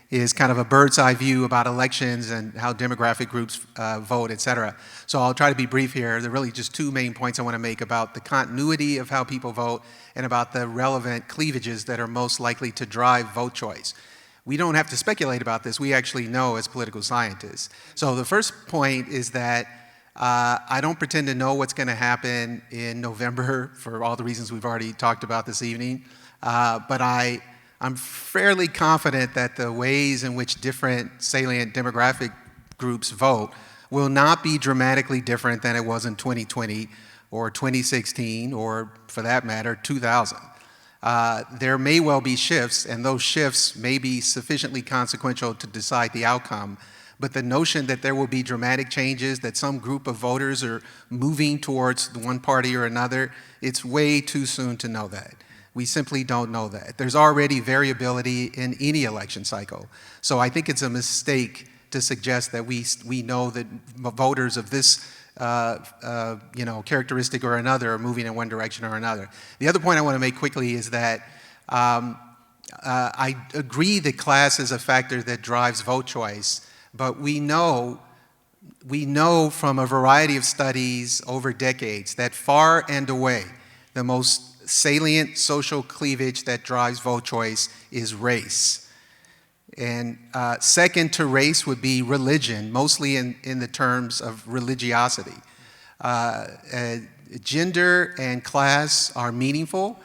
is kind of a bird's eye view about elections and how demographic groups vote, et cetera. So I'll try to be brief here. There are really just two main points I want to make about the continuity of how people vote and about the relevant cleavages that are most likely to drive vote choice. We don't have to speculate about this. We actually know as political scientists. So the first point is that I don't pretend to know what's going to happen in November for all the reasons we've already talked about this evening, but I'm fairly confident that the ways in which different salient demographic groups vote will not be dramatically different than it was in 2020 or 2016 or, for that matter, 2000. There may well be shifts, and those shifts may be sufficiently consequential to decide the outcome, but the notion that there will be dramatic changes, that some group of voters are moving towards one party or another, it's way too soon to know that. We simply don't know that. There's already variability in any election cycle. So I think it's a mistake to suggest that we know that voters of this characteristic or another are moving in one direction or another. The other point I want to make quickly is that I agree that class is a factor that drives vote choice, but we know from a variety of studies over decades that far and away the most salient social cleavage that drives vote choice is race. And second to race would be religion, mostly in the terms of religiosity. Gender and class are meaningful,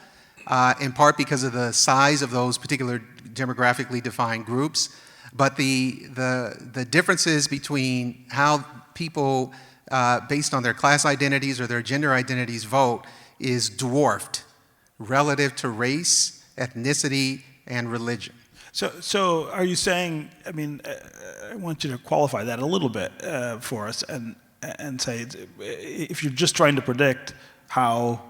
in part because of the size of those particular demographically defined groups. But the differences between how people, based on their class identities or their gender identities, vote is dwarfed relative to race, ethnicity, and religion. So are you saying, I mean, I want you to qualify that a little bit for us and say, if you're just trying to predict how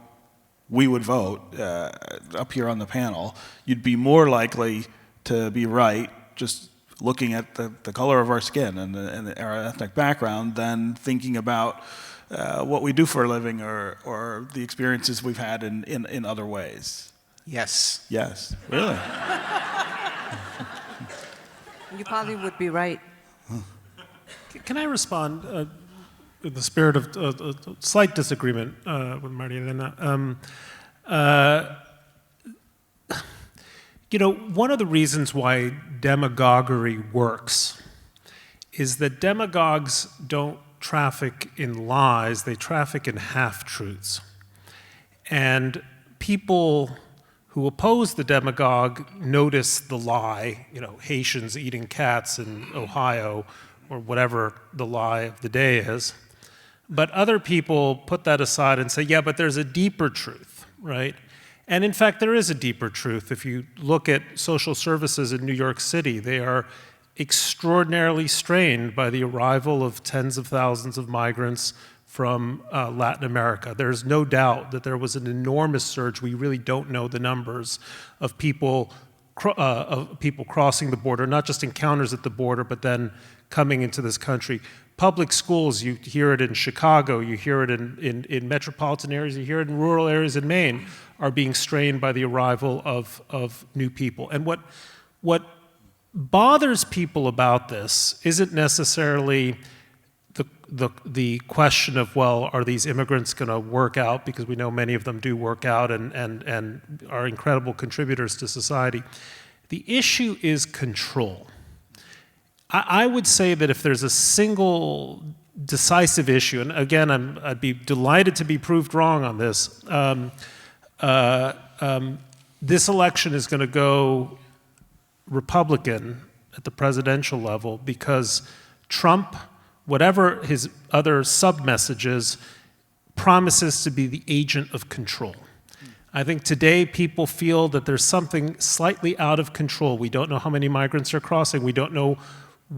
we would vote up here on the panel, you'd be more likely to be right just looking at the color of our skin and our ethnic background than thinking about what we do for a living or the experiences we've had in other ways. Yes. Yes, really? You probably would be right. Can I respond in the spirit of slight disagreement with María Elena? You know, one of the reasons why demagoguery works is that demagogues don't traffic in lies, they traffic in half-truths. And people who oppose the demagogue notice the lie, you know, Haitians eating cats in Ohio, or whatever the lie of the day is. But other people put that aside and say, yeah, but there's a deeper truth, right? And in fact, there is a deeper truth. If you look at social services in New York City, they are extraordinarily strained by the arrival of tens of thousands of migrants from Latin America. There's no doubt that there was an enormous surge. We really don't know the numbers of people crossing the border, not just encounters at the border, but then coming into this country. Public schools, you hear it in Chicago, you hear it in metropolitan areas, you hear it in rural areas in Maine, are being strained by the arrival of new people. And what bothers people about this isn't necessarily the question of, well, are these immigrants going to work out, because we know many of them do work out and are incredible contributors to society. The issue is control. I would say that if there's a single decisive issue, and again, I'd be delighted to be proved wrong on this, this election is going to go Republican at the presidential level because Trump, whatever his other sub-messages, promises to be the agent of control. I think today people feel that there's something slightly out of control. We don't know how many migrants are crossing. We don't know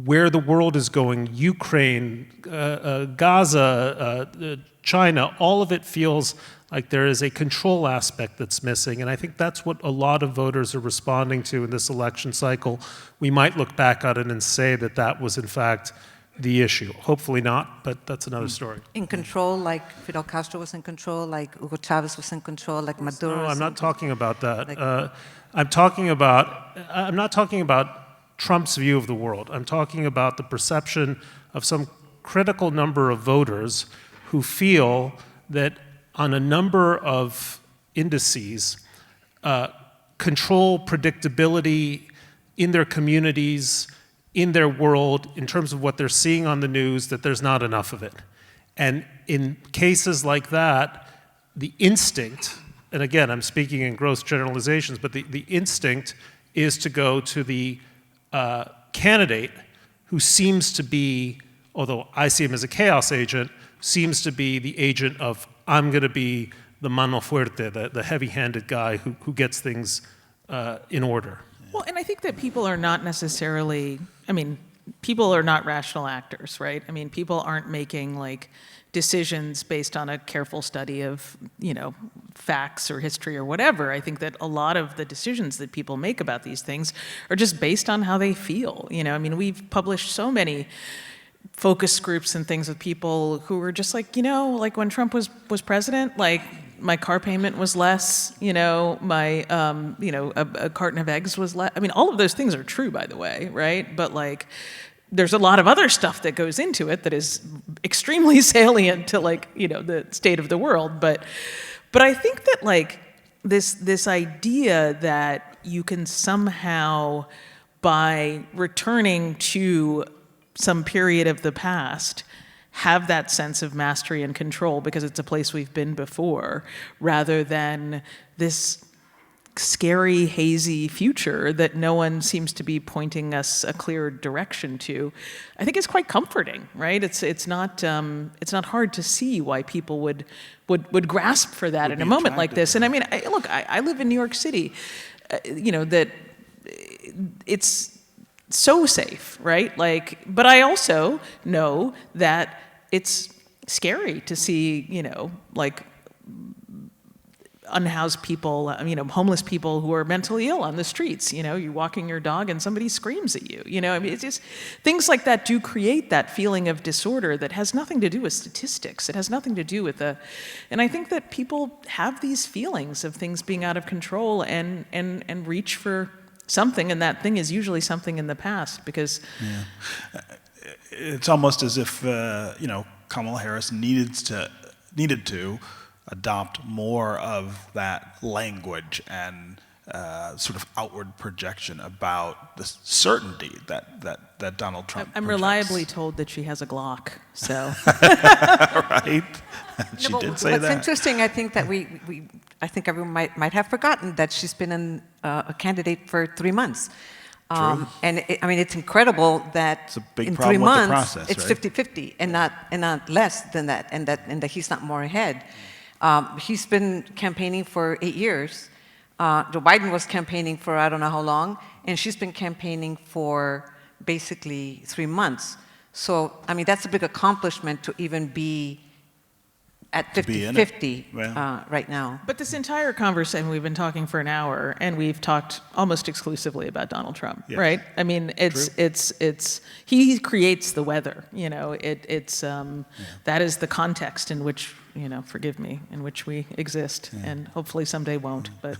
where the world is going. Ukraine, Gaza, China, all of it feels like there is a control aspect that's missing. And I think that's what a lot of voters are responding to in this election cycle. We might look back at it and say that that was in fact the issue. Hopefully not, but that's another story. In control, like Fidel Castro was in control, like Hugo Chavez was in control, like Maduro. No, I'm not talking about that. I'm not talking about Trump's view of the world. I'm talking about the perception of some critical number of voters who feel that on a number of indices, control, predictability in their communities, in their world, in terms of what they're seeing on the news, that there's not enough of it. And in cases like that, the instinct, and again, I'm speaking in gross generalizations, but the instinct is to go to the candidate who seems to be, although I see him as a chaos agent, seems to be the agent of, I'm going to be the mano fuerte, the heavy-handed guy who gets things in order. Well, and I think that people are not necessarily, I mean, people are not rational actors, right? I mean, people aren't making like decisions based on a careful study of, you know, facts or history or whatever. I think that a lot of the decisions that people make about these things are just based on how they feel. You know, I mean, we've published so many focus groups and things with people who were just like, you know, like when Trump was president, like my car payment was less, you know, my, you know, a carton of eggs was less. I mean, all of those things are true, by the way, right? But like, there's a lot of other stuff that goes into it that is extremely salient to like, you know, the state of the world. But I think that like this idea that you can somehow by returning to some period of the past, have that sense of mastery and control because it's a place we've been before, rather than this scary, hazy future that no one seems to be pointing us a clear direction to, I think is quite comforting, right? It's not hard to see why people would grasp for that in a moment like this. And I mean, I live in New York City, that it's so safe, right? Like, but I also know that it's scary to see, like unhoused people, homeless people who are mentally ill on the streets. You're walking your dog and somebody screams at you. I mean, it's just things like that do create that feeling of disorder that has nothing to do with statistics. It has nothing to do with and I think that people have these feelings of things being out of control and reach for something, and that thing is usually something in the past because. Yeah. It's almost as if Kamala Harris needed to adopt more of that language and sort of outward projection about the certainty that Donald Trump I'm projects. reliably told that she has a Glock, so. Right? She did say what's that. interesting, I think that I think everyone might have forgotten that she's been a candidate for 3 months. True. And it's incredible that It's a big in problem 3 with the months process, it's right? 50-50 and not less than that, and that he's not more ahead. He's been campaigning for 8 years. Joe Biden was campaigning for I don't know how long, and she's been campaigning for basically 3 months. So, that's a big accomplishment to even be at 50-50 right now. But this entire conversation, we've been talking for an hour, and we've talked almost exclusively about Donald Trump, Yes. right? I mean, it's he creates the weather, that is the context in which, forgive me, in which we exist, and hopefully someday won't, but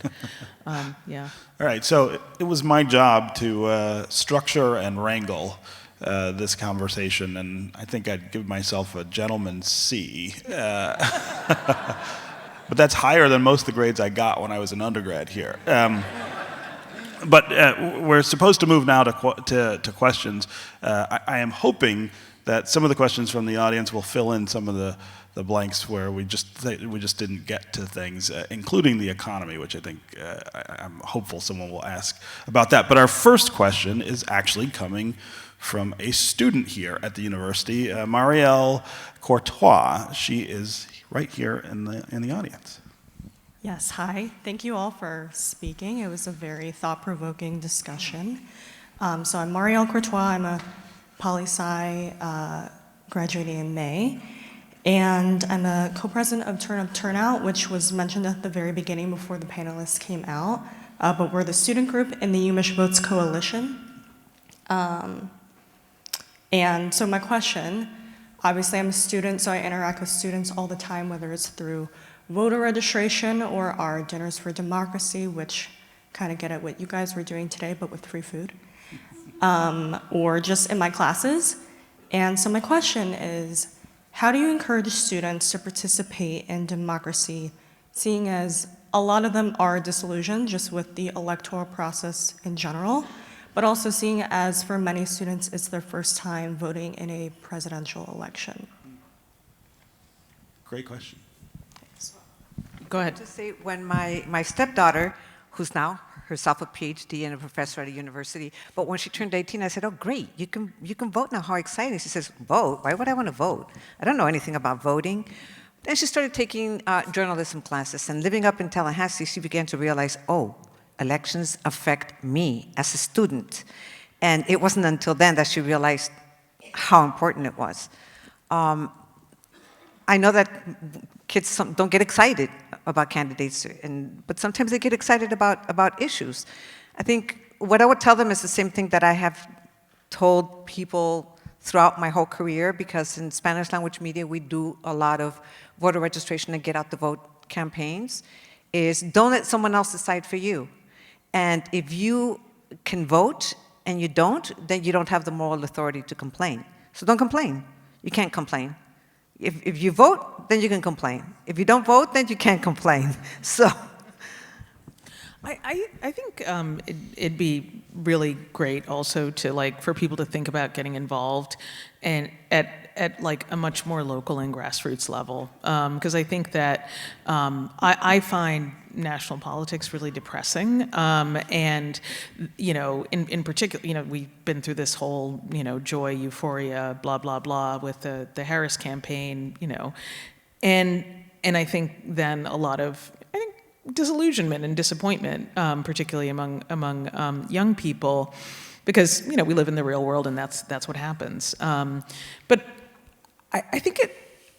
yeah. All right, so it was my job to structure and wrangle this conversation, and I think I'd give myself a gentleman's C. But that's higher than most of the grades I got when I was an undergrad here. But we're supposed to move now to questions. I am hoping that some of the questions from the audience will fill in some of the blanks where we just didn't get to things, including the economy, which I think I'm hopeful someone will ask about that. But our first question is actually coming from a student here at the university, María Courtois. She is right here in the audience. Yes, hi. Thank you all for speaking. It was a very thought-provoking discussion. So I'm María Courtois. I'm a poli-sci graduating in May. And I'm a co-president of Turn Up Turnout, which was mentioned at the very beginning before the panelists came out. But we're the student group in the UMich Votes Coalition. And so my question, obviously I'm a student, so I interact with students all the time, whether it's through voter registration or our Dinners for Democracy, which kind of get at what you guys were doing today, but with free food, or just in my classes. And so my question is, how do you encourage students to participate in democracy, seeing as a lot of them are disillusioned just with the electoral process in general, but also seeing as for many students, it's their first time voting in a presidential election? Great question. Go ahead. To say, when my stepdaughter, who's now herself a PhD and a professor at a university, but when she turned 18, I said, oh, great, you can vote now, how exciting. She says, vote? Why would I want to vote? I don't know anything about voting. Then she started taking journalism classes, and living up in Tallahassee, she began to realize, oh, elections affect me as a student. And it wasn't until then that she realized how important it was. I know that kids don't get excited about candidates, but sometimes they get excited about issues. I think what I would tell them is the same thing that I have told people throughout my whole career, because in Spanish language media we do a lot of voter registration and get out the vote campaigns, is don't let someone else decide for you. And if you can vote and you don't, then you don't have the moral authority to complain. So don't complain. You can't complain. If you vote, then you can complain. If you don't vote, then you can't complain. So, I think it'd be really great also to for people to think about getting involved and at like a much more local and grassroots level, because I think that I find national politics really depressing, and in particular, we've been through this whole joy, euphoria, blah blah blah with the Harris campaign, and I think then a lot of disillusionment and disappointment, particularly among young people, because we live in the real world and that's what happens. But I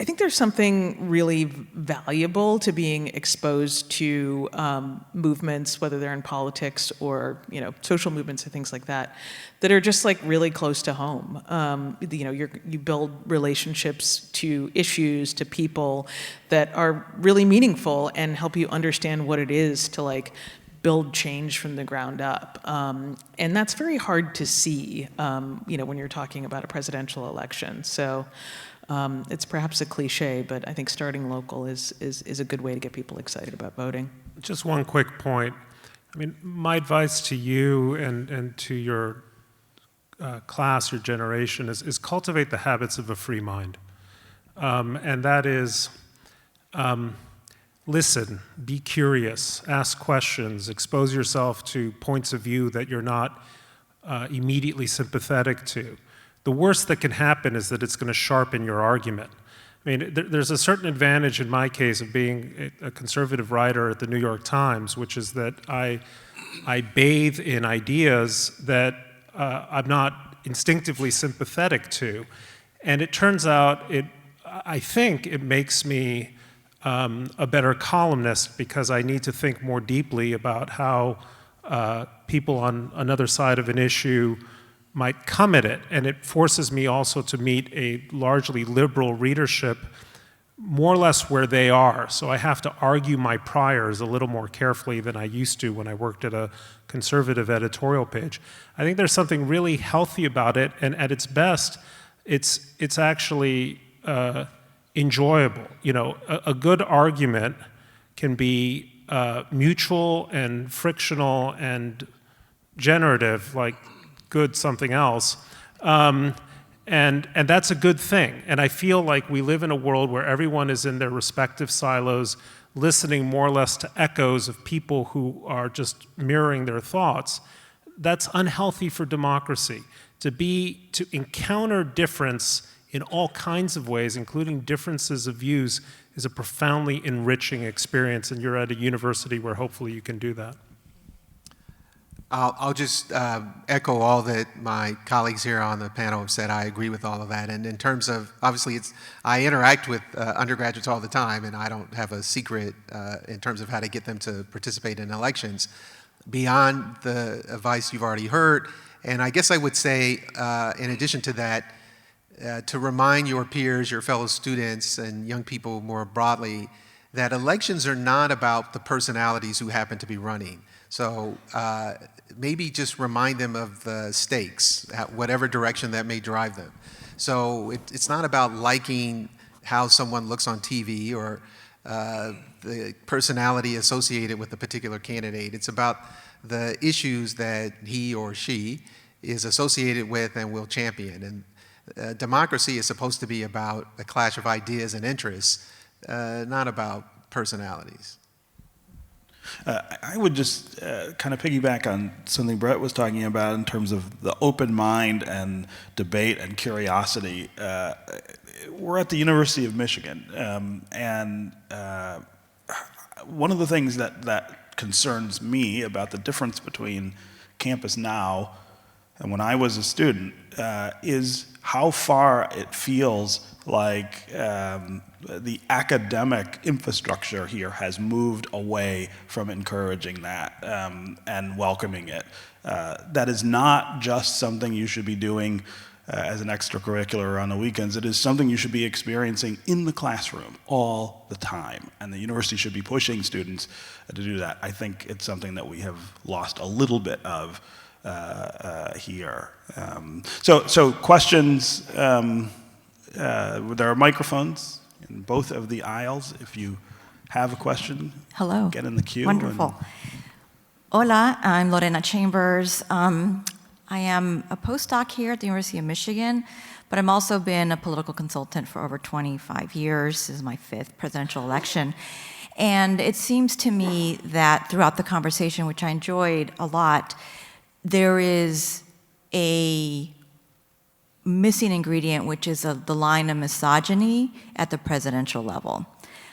think there's something really valuable to being exposed to movements, whether they're in politics or social movements and things like that are just really close to home. You build relationships to issues, to people that are really meaningful and help you understand what it is to build change from the ground up. And that's very hard to see, when you're talking about a presidential election. So it's perhaps a cliche, but I think starting local is a good way to get people excited about voting. Just one quick point. I mean, my advice to you and to your class, your generation, is cultivate the habits of a free mind. And that is listen, be curious, ask questions, expose yourself to points of view that you're not immediately sympathetic to. The worst that can happen is that it's going to sharpen your argument. I mean, there's a certain advantage in my case of being a conservative writer at the New York Times, which is that I bathe in ideas that I'm not instinctively sympathetic to. And it turns out, I think it makes me a better columnist because I need to think more deeply about how people on another side of an issue might come at it, and it forces me also to meet a largely liberal readership more or less where they are. So I have to argue my priors a little more carefully than I used to when I worked at a conservative editorial page. I think there's something really healthy about it, and at its best, it's actually enjoyable. A good argument can be mutual and frictional and generative, like good something else, and that's a good thing. And I feel like we live in a world where everyone is in their respective silos, listening more or less to echoes of people who are just mirroring their thoughts. That's unhealthy for democracy. To encounter difference in all kinds of ways, including differences of views, is a profoundly enriching experience, and you're at a university where hopefully you can do that. I'll just echo all that my colleagues here on the panel have said. I agree with all of that. And in terms of, obviously, I interact with undergraduates all the time, and I don't have a secret in terms of how to get them to participate in elections beyond the advice you've already heard. And I guess I would say, in addition to that, to remind your peers, your fellow students, and young people more broadly, that elections are not about the personalities who happen to be running. So maybe just remind them of the stakes, whatever direction that may drive them. So it's not about liking how someone looks on TV or the personality associated with a particular candidate. It's about the issues that he or she is associated with and will champion. And democracy is supposed to be about a clash of ideas and interests, not about personalities. I would just kind of piggyback on something Bret was talking about in terms of the open mind and debate and curiosity. We're at the University of Michigan, and one of the things that concerns me about the difference between campus now and when I was a student is how far it feels like the academic infrastructure here has moved away from encouraging that and welcoming it. That is not just something you should be doing as an extracurricular on the weekends. It is something you should be experiencing in the classroom all the time, and the university should be pushing students to do that. I think it's something that we have lost a little bit of here. So questions, there are microphones in both of the aisles. If you have a question, hello, get in the queue. Wonderful. Hola, I'm Lorena Chambers. I am a postdoc here at the University of Michigan, but I've also been a political consultant for over 25 years. This is my 5th presidential election. And it seems to me that throughout the conversation, which I enjoyed a lot, there is a missing ingredient, which is the line of misogyny at the presidential level.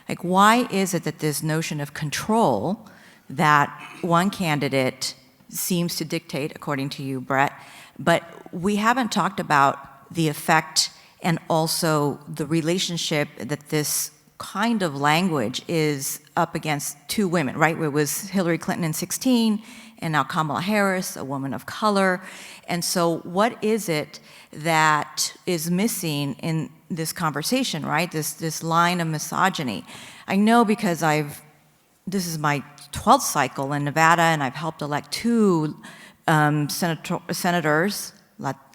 Like, why is it that this notion of control that one candidate seems to dictate, according to you, Bret, but we haven't talked about the effect and also the relationship that this kind of language is up against 2 women, right? It was Hillary Clinton in 2016, and now Kamala Harris, a woman of color. And so what is it that is missing in this conversation, right? This line of misogyny. I know because this is my 12th cycle in Nevada, and I've helped elect 2 senators,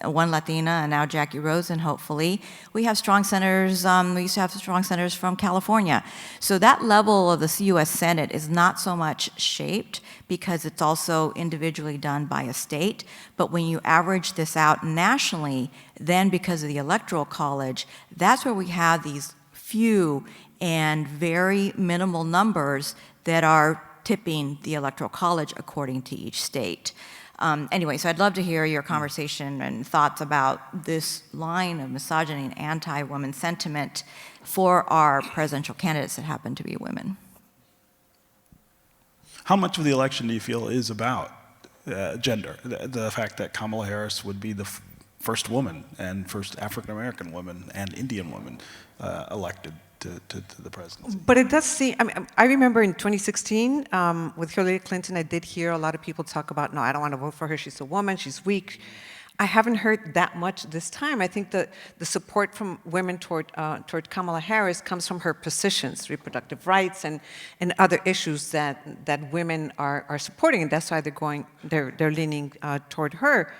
one Latina, and now Jackie Rosen, hopefully. We have strong senators, we used to have strong senators from California. So that level of the US Senate is not so much shaped because it's also individually done by a state. But when you average this out nationally, then because of the Electoral College, that's where we have these few and very minimal numbers that are tipping the Electoral College according to each state. Anyway, so I'd love to hear your conversation and thoughts about this line of misogyny and anti-woman sentiment for our presidential candidates that happen to be women. How much of the election do you feel is about gender? The fact that Kamala Harris would be the first woman and first African-American woman and Indian woman elected to the presidency. But it does seem, I remember in 2016 with Hillary Clinton, I did hear a lot of people talk about, no, I don't want to vote for her, she's a woman, she's weak. I haven't heard that much this time. I think the support from women toward Kamala Harris comes from her positions, reproductive rights and other issues that women are supporting, and that's why they're leaning toward her.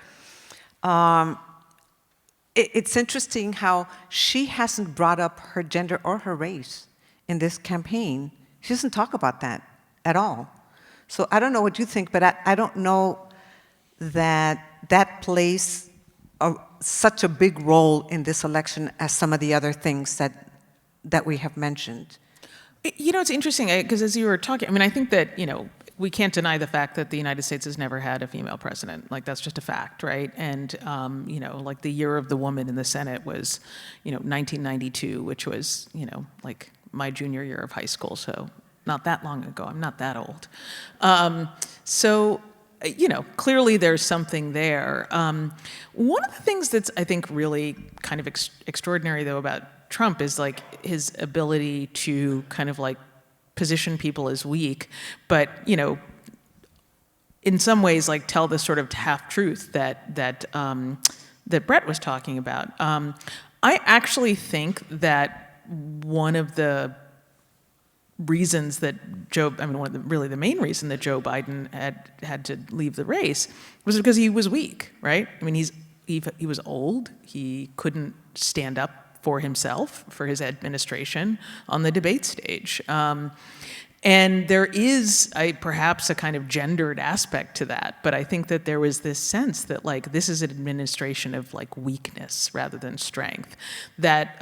It's interesting how she hasn't brought up her gender or her race in this campaign. She doesn't talk about that at all. So I don't know what you think, but I don't know that plays such a big role in this election as some of the other things that we have mentioned. You know, it's interesting, because as you were talking, I think that, we can't deny the fact that the United States has never had a female president. Like, that's just a fact, right? And, like the year of the woman in the Senate was, 1992, which was, like my junior year of high school. So not that long ago. I'm not that old. So, clearly there's something there. One of the things that's, I think, really kind of extraordinary, though, about Trump is, like, his ability to kind of, like, position people as weak, but, in some ways, like, tell this sort of half-truth that Bret was talking about. I actually think that one of the reasons that really the main reason that Joe Biden had to leave the race was because he was weak, right? He was old. He couldn't stand up for himself, for his administration on the debate stage. And there is perhaps a kind of gendered aspect to that, but I think that there was this sense that, like, this is an administration of, like, weakness rather than strength, that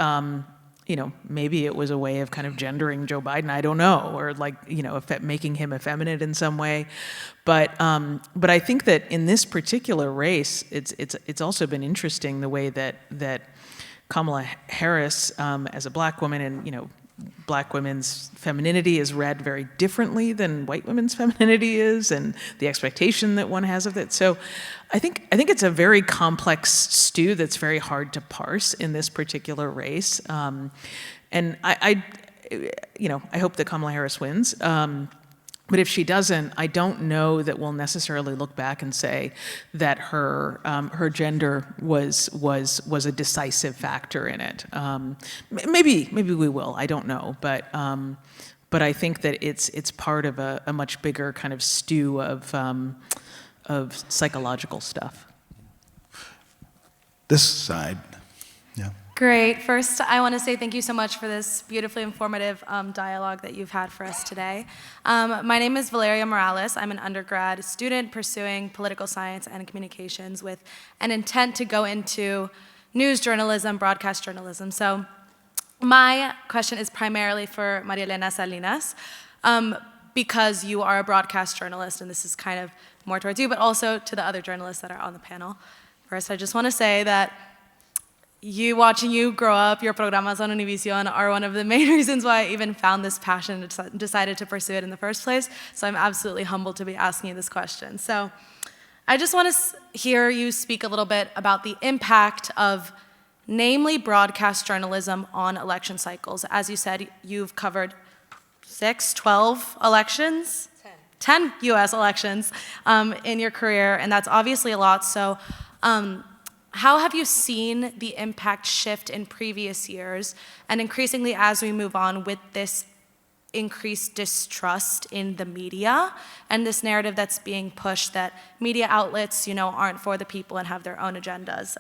maybe it was a way of kind of gendering Joe Biden, I don't know, or, like, making him effeminate in some way. But I think that in this particular race, it's also been interesting the way that Kamala Harris, as a black woman, and black women's femininity is read very differently than white women's femininity is, and the expectation that one has of it. So I think it's a very complex stew that's very hard to parse in this particular race. And I hope that Kamala Harris wins. But if she doesn't, I don't know that we'll necessarily look back and say that her gender was a decisive factor in it. Maybe we will. I don't know, but I think that it's part of a much bigger kind of stew of psychological stuff. This side, yeah. Great. First, I want to say thank you so much for this beautifully informative dialogue that you've had for us today. My name is Valeria Morales. I'm an undergrad student pursuing political science and communications with an intent to go into news journalism, broadcast journalism. So my question is primarily for María Elena Salinas, because you are a broadcast journalist, and this is kind of more towards you, but also to the other journalists that are on the panel. First, I just want to say that watching you grow up, your programas on Univision are one of the main reasons why I even found this passion and decided to pursue it in the first place. So I'm absolutely humbled to be asking you this question. So I just want to hear you speak a little bit about the impact of namely broadcast journalism on election cycles. As you said, you've covered 12 elections? 10 US elections in your career, and that's obviously a lot. So how have you seen the impact shift in previous years, and increasingly as we move on with this increased distrust in the media and this narrative that's being pushed that media outlets, aren't for the people and have their own agendas?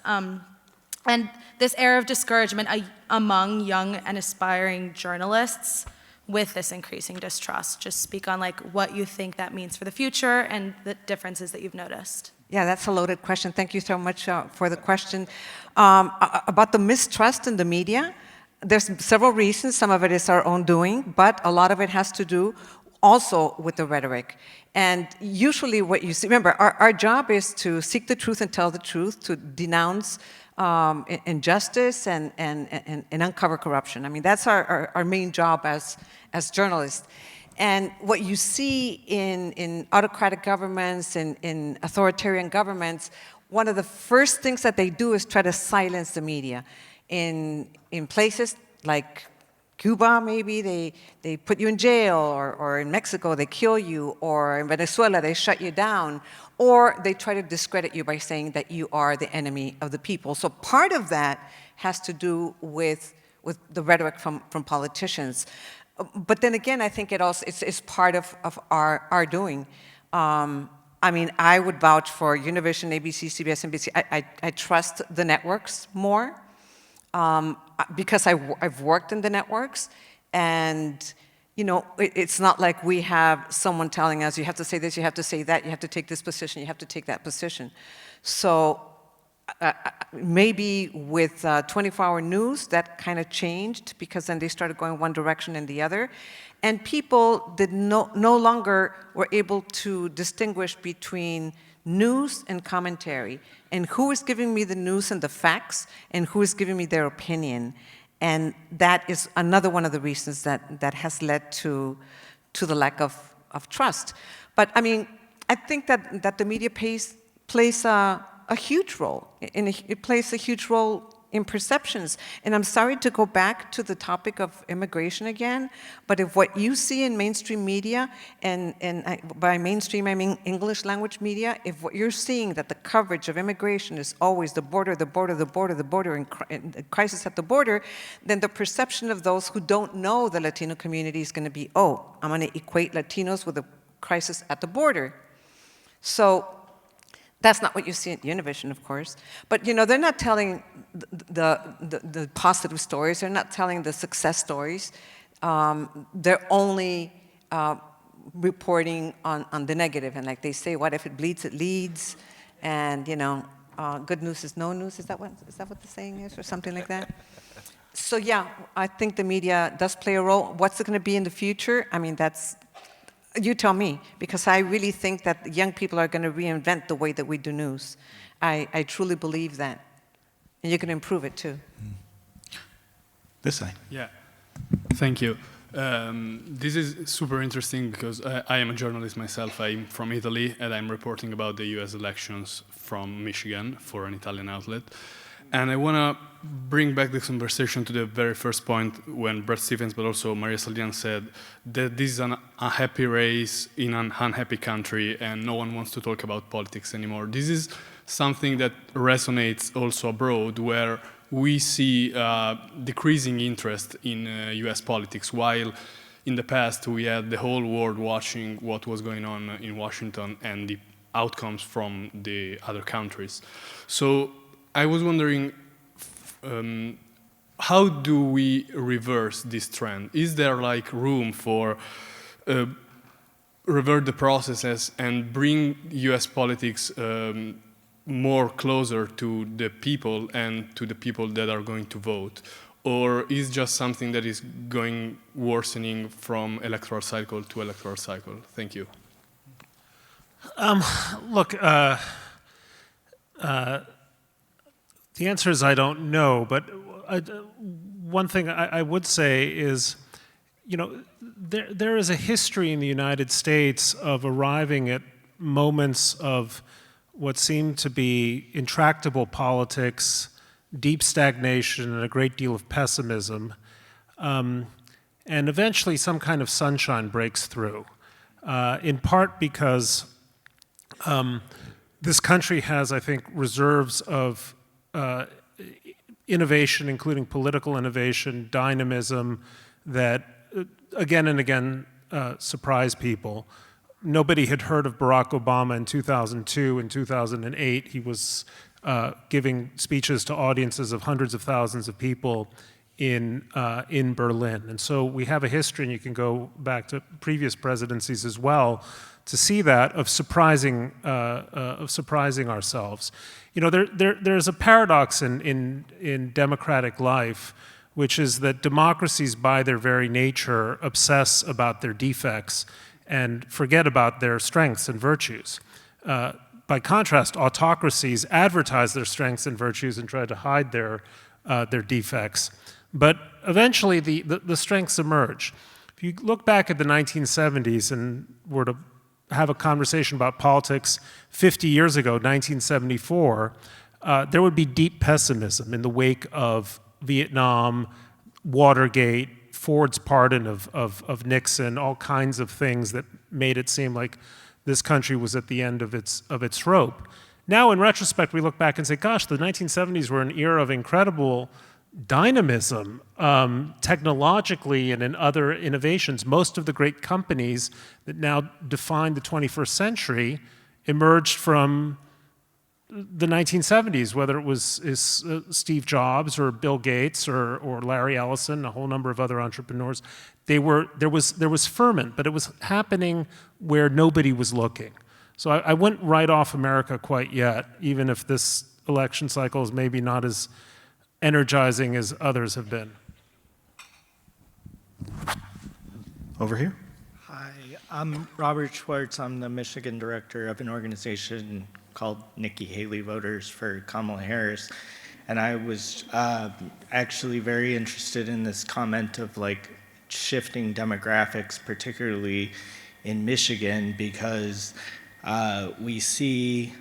And this era of discouragement among young and aspiring journalists with this increasing distrust. Just speak on what you think that means for the future and the differences that you've noticed. Yeah, that's a loaded question. Thank you so much for the question. About the mistrust in the media, there's several reasons. Some of it is our own doing, but a lot of it has to do also with the rhetoric. And usually what you see, remember, our job is to seek the truth and tell the truth, to denounce injustice and uncover corruption. I mean, that's our main job as journalists. And what you see in autocratic governments, in authoritarian governments, one of the first things that they do is try to silence the media. In places like Cuba, maybe, they put you in jail, or in Mexico, they kill you, or in Venezuela, they shut you down, or they try to discredit you by saying that you are the enemy of the people. So part of that has to do with the rhetoric from politicians. But then again, I think it's part of our doing. I mean, I would vouch for Univision, ABC, CBS, NBC. I trust the networks more because I've worked in the networks, and it's not like we have someone telling us, you have to say this, you have to say that, you have to take this position, you have to take that position. So maybe with 24-hour news, that kind of changed, because then they started going one direction and the other. And people no longer were able to distinguish between news and commentary, and who is giving me the news and the facts, and who is giving me their opinion. And that is another one of the reasons that has led to the lack of trust. But I mean, I think that the media plays a huge role. It plays a huge role in perceptions. And I'm sorry to go back to the topic of immigration again, but if what you see in mainstream media, and by mainstream I mean English language media, if what you're seeing that the coverage of immigration is always the border, and crisis at the border, then the perception of those who don't know the Latino community is going to be, oh, I'm going to equate Latinos with a crisis at the border. So that's not what you see at Univision, of course. But they're not telling the positive stories. They're not telling the success stories. They're only reporting on the negative. And like they say, what if it bleeds, it leads. And good news is no news. Is that what the saying is, or something like that? So yeah, I think the media does play a role. What's it going to be in the future? I mean, you tell me, because I really think that young people are going to reinvent the way that we do news. I truly believe that. And you can improve it too. This side. Yeah, thank you. This is super interesting because I am a journalist myself. I'm from Italy, and I'm reporting about the US elections from Michigan for an Italian outlet. And I want to bring back this conversation to the very first point when Bret Stephens, but also María Salinas said that this is an unhappy race in an unhappy country and no one wants to talk about politics anymore. This is something that resonates also abroad, where we see decreasing interest in US politics, while in the past we had the whole world watching what was going on in Washington and the outcomes from the other countries. So I was wondering, how do we reverse this trend? Is there like room for revert the processes and bring US politics more closer to the people and to the people that are going to vote? Or is just something that is going worsening from electoral cycle to electoral cycle? Thank you. Look, the answer is I don't know, but one thing I would say is, you know, there is a history in the United States of arriving at moments of what seem to be intractable politics, deep stagnation, and a great deal of pessimism. And eventually some kind of sunshine breaks through, in part because this country has, I think, reserves of innovation, including political innovation, dynamism, that again and again surprise people. Nobody had heard of Barack Obama in 2002. In 2008, he was giving speeches to audiences of hundreds of thousands of people in Berlin. And so we have a history, and you can go back to previous presidencies as well, to see that of surprising ourselves. You know, there's a paradox in democratic life, which is that democracies, by their very nature, obsess about their defects and forget about their strengths and virtues. By contrast, autocracies advertise their strengths and virtues and try to hide their defects. But eventually, the strengths emerge. If you look back at the 1970s and were to have a conversation about politics 50 years ago, 1974, there would be deep pessimism in the wake of Vietnam, Watergate, Ford's pardon of Nixon, all kinds of things that made it seem like this country was at the end of its rope. Now, in retrospect, we look back and say, gosh, the 1970s were an era of incredible dynamism, technologically and in other innovations. Most of the great companies that now define the 21st century emerged from the 1970s, whether it was Steve Jobs or Bill Gates or Larry Ellison, a whole number of other entrepreneurs. There was ferment, but it was happening where nobody was looking. So I wouldn't write off America quite yet, even if this election cycle is maybe not as energizing as others have been. Over here. Hi, I'm Robert Schwartz. I'm the Michigan director of an organization called Nikki Haley Voters for Kamala Harris. And I was actually very interested in this comment of like shifting demographics, particularly in Michigan, because we see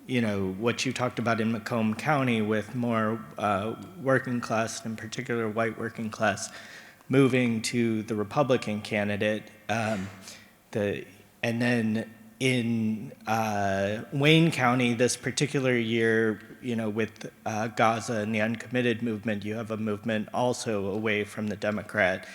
you know, what you talked about in Macomb County with more working class, in particular white working class, moving to the Republican candidate. And then in Wayne County this particular year, you know, with Gaza and the uncommitted movement, you have a movement also away from the Democrat.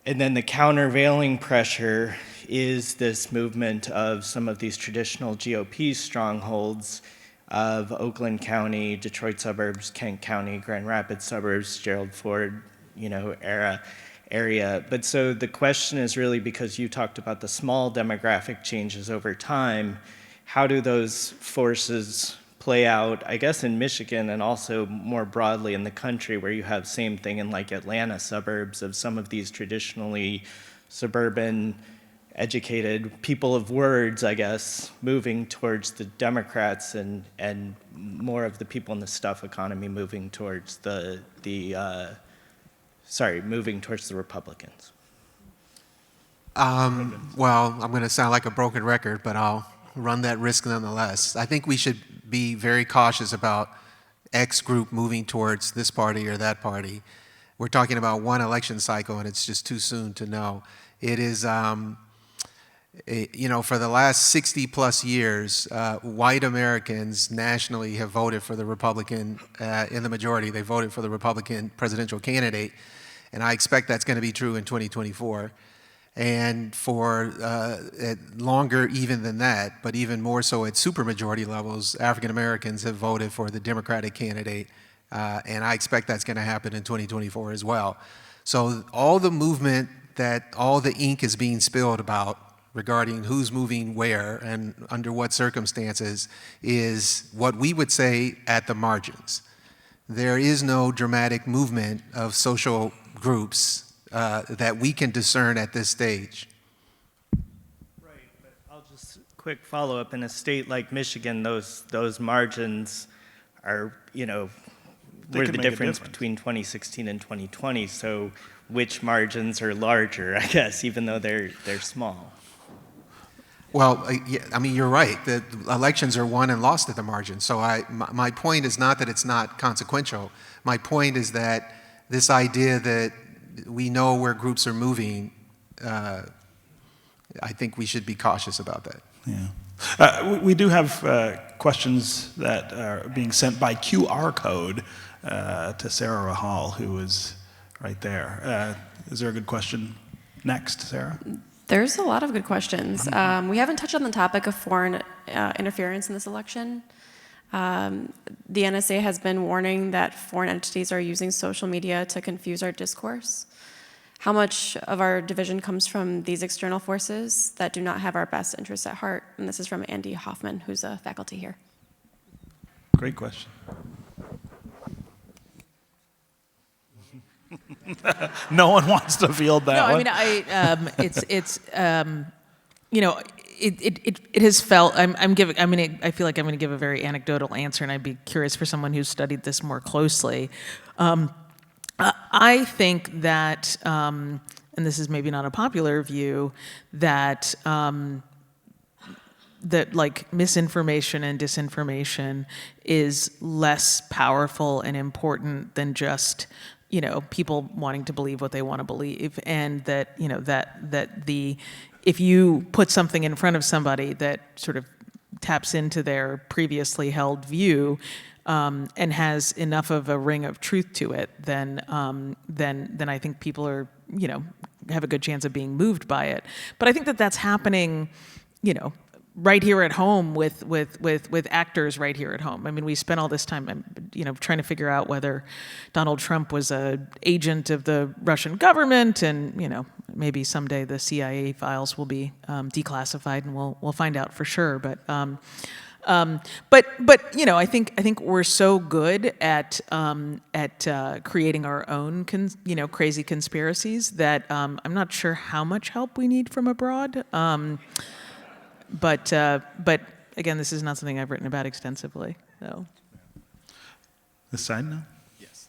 And then the countervailing pressure is this movement of some of these traditional GOP strongholds of Oakland County, Detroit suburbs, Kent County, Grand Rapids suburbs, Gerald Ford, you know, area. But so the question is really, because you talked about the small demographic changes over time, how do those forces play out, I guess, in Michigan and also more broadly in the country, where you have same thing in like Atlanta suburbs of some of these traditionally suburban, educated people of words, I guess, moving towards the Democrats and more of the people in the stuff economy moving towards moving towards the Republicans. Well, I'm going to sound like a broken record, but I'll run that risk nonetheless. I think we should be very cautious about X group moving towards this party or that party. We're talking about one election cycle, and it's just too soon to know. It is, you know, for the last 60 plus years, white Americans nationally have voted for the Republican, in the majority, they voted for the Republican presidential candidate, and I expect that's going to be true in 2024. And for longer even than that, but even more so at supermajority levels, African Americans have voted for the Democratic candidate And I expect that's going to happen in 2024 as well. So all the movement that all the ink is being spilled about regarding who's moving where and under what circumstances is what we would say at the margins. There is no dramatic movement of social groups that we can discern at this stage. Right, but I'll just quick follow-up. In a state like Michigan, those margins are, They were could the make a difference difference. between 2016 and 2020. So which margins are larger, I guess, even though they're small? Well, yeah, I mean, you're right. The elections are won and lost at the margin. So my point is not that it's not consequential. My point is that this idea that we know where groups are moving, I think we should be cautious about that. Yeah. We do have questions that are being sent by QR code to Sarah Rahal, who is right there. Is there a good question next, Sarah? There's a lot of good questions. We haven't touched on the topic of foreign interference in this election. The NSA has been warning that foreign entities are using social media to confuse our discourse. How much of our division comes from these external forces that do not have our best interests at heart? And this is from Andy Hoffman, who's a faculty here. Great question. No one wants to field that one. It has felt. I feel like I'm going to give a very anecdotal answer, and I'd be curious for someone who's studied this more closely. I think that, and this is maybe not a popular view, that like misinformation and disinformation is less powerful and important than just people wanting to believe what they want to believe, and that if you put something in front of somebody that sort of taps into their previously held view and has enough of a ring of truth to it, then I think people are have a good chance of being moved by it. But I think that that's happening, right here at home with actors right here at home. I mean, we spent all this time, trying to figure out whether Donald Trump was an agent of the Russian government, and maybe someday the CIA files will be declassified, and we'll find out for sure. But I think we're so good at creating our own crazy conspiracies that I'm not sure how much help we need from abroad. But again, this is not something I've written about extensively. So, This side now. Yes.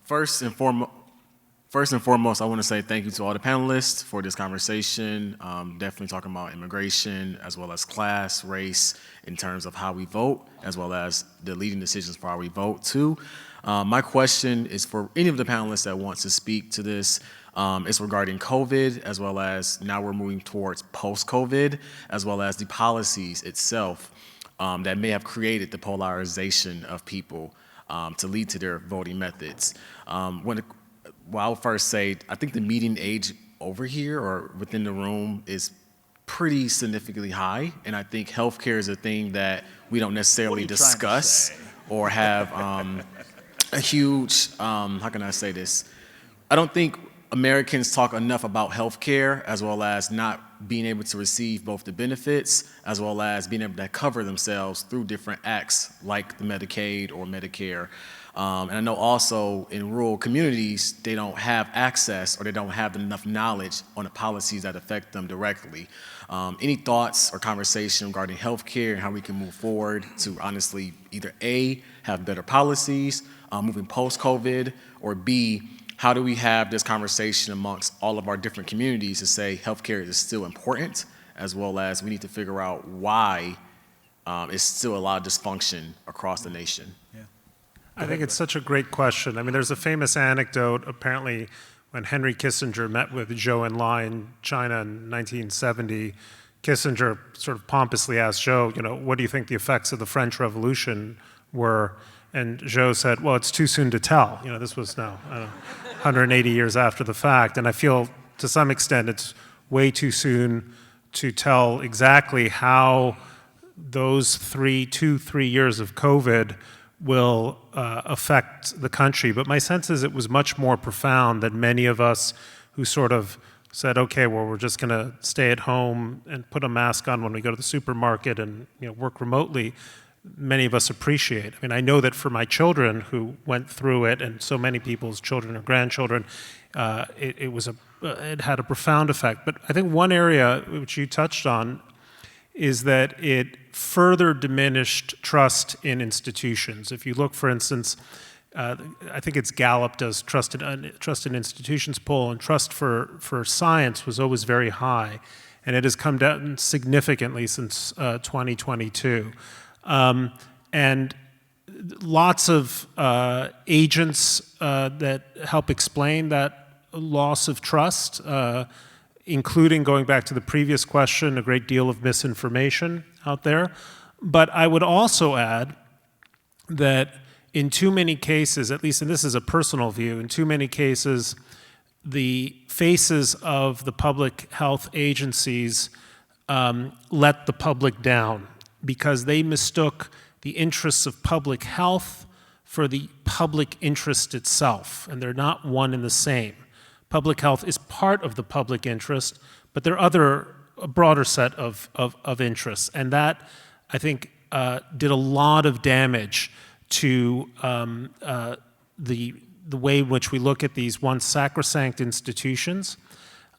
First and foremost, I want to say thank you to all the panelists for this conversation. Definitely talking about immigration as well as class, race, in terms of how we vote, as well as the leading decisions for how we vote too. My question is for any of the panelists that want to speak to this. It's regarding COVID, as well as now we're moving towards post-COVID, as well as the policies itself that may have created the polarization of people to lead to their voting methods. I'll first say, I think the median age over here or within the room is pretty significantly high, and I think healthcare is a thing that we don't necessarily discuss or have a huge, how can I say this? I don't think Americans talk enough about healthcare, as well as not being able to receive both the benefits as well as being able to cover themselves through different acts like the Medicaid or Medicare. And I know also in rural communities, they don't have access or they don't have enough knowledge on the policies that affect them directly. Any thoughts or conversation regarding healthcare and how we can move forward to honestly either A, have better policies, moving post-COVID, or B, how do we have this conversation amongst all of our different communities to say healthcare is still important, as well as we need to figure out why it's still a lot of dysfunction across the nation? Yeah. I think it's such a great question. I mean, there's a famous anecdote, apparently, when Henry Kissinger met with Zhou Enlai in China in 1970. Kissinger sort of pompously asked Zhou, what do you think the effects of the French Revolution were? And Zhou said, well, it's too soon to tell. This was now 180 years after the fact. And I feel, to some extent, it's way too soon to tell exactly how those 3 years of COVID will affect the country. But my sense is it was much more profound than many of us who sort of said, okay, well, we're just going to stay at home and put a mask on when we go to the supermarket and work remotely. Many of us appreciate. I mean, I know that for my children who went through it, and so many people's children or grandchildren, it had a profound effect. But I think one area which you touched on is that it further diminished trust in institutions. If you look, for instance, I think it's Gallup does trust in institutions poll, and trust for science was always very high, and it has come down significantly since 2022. And lots of agents that help explain that loss of trust, including, going back to the previous question, a great deal of misinformation out there. But I would also add that in too many cases, at least, and this is a personal view, in too many cases, the faces of the public health agencies let the public down because they mistook the interests of public health for the public interest itself, and they're not one and the same. Public health is part of the public interest, but there are a broader set of interests, and that, I think, did a lot of damage to the way in which we look at these once sacrosanct institutions.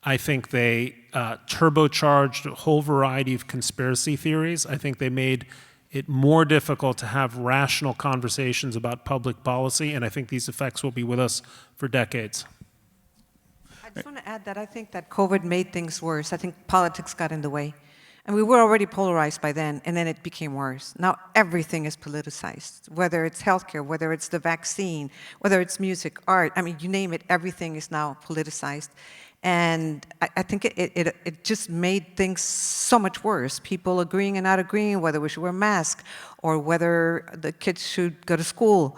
I think they turbocharged a whole variety of conspiracy theories. I think they made it more difficult to have rational conversations about public policy, and I think these effects will be with us for decades. I just want to add that I think that COVID made things worse. I think politics got in the way. And we were already polarized by then, and then it became worse. Now everything is politicized, whether it's healthcare, whether it's the vaccine, whether it's music, art, I mean, you name it, everything is now politicized. And I think it just made things so much worse. People agreeing and not agreeing whether we should wear masks or whether the kids should go to school,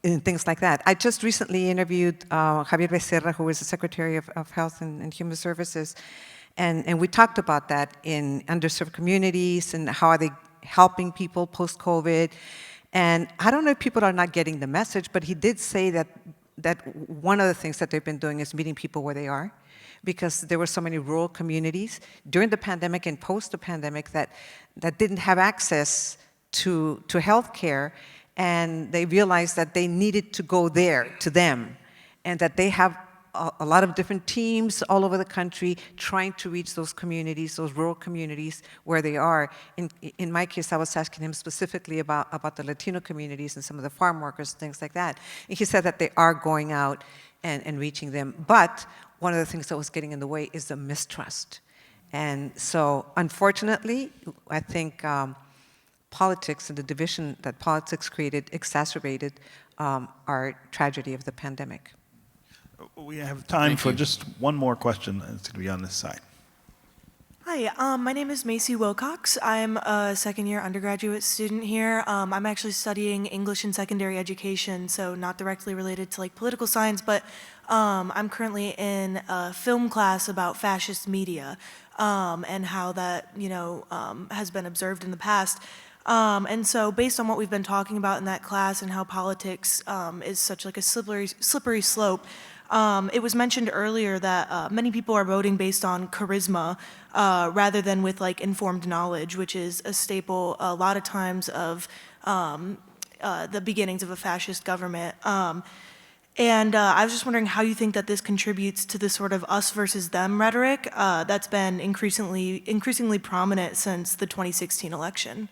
and things like that. I just recently interviewed Javier Becerra, who is the Secretary of Health and Human Services, and we talked about that in underserved communities and how are they helping people post-COVID. And I don't know if people are not getting the message, but he did say that one of the things that they've been doing is meeting people where they are, because there were so many rural communities during the pandemic and post the pandemic that didn't have access to health care, and they realized that they needed to go there to them, and that they have a lot of different teams all over the country trying to reach those communities, those rural communities where they are. In my case, I was asking him specifically about the Latino communities and some of the farm workers, things like that. And he said that they are going out and reaching them. But one of the things that was getting in the way is the mistrust. And so, unfortunately, I think politics and the division that politics created exacerbated our tragedy of the pandemic. We have time for just one more question. It's going to be on this side. Hi, my name is Macy Wilcox. I'm a second-year undergraduate student here. I'm actually studying English and secondary education, so not directly related to political science, but I'm currently in a film class about fascist media and how that has been observed in the past. And so based on what we've been talking about in that class and how politics is such a slippery slope, it was mentioned earlier that many people are voting based on charisma rather than with informed knowledge, which is a staple a lot of times of the beginnings of a fascist government. And I was just wondering how you think that this contributes to the sort of us versus them rhetoric that's been increasingly prominent since the 2016 election.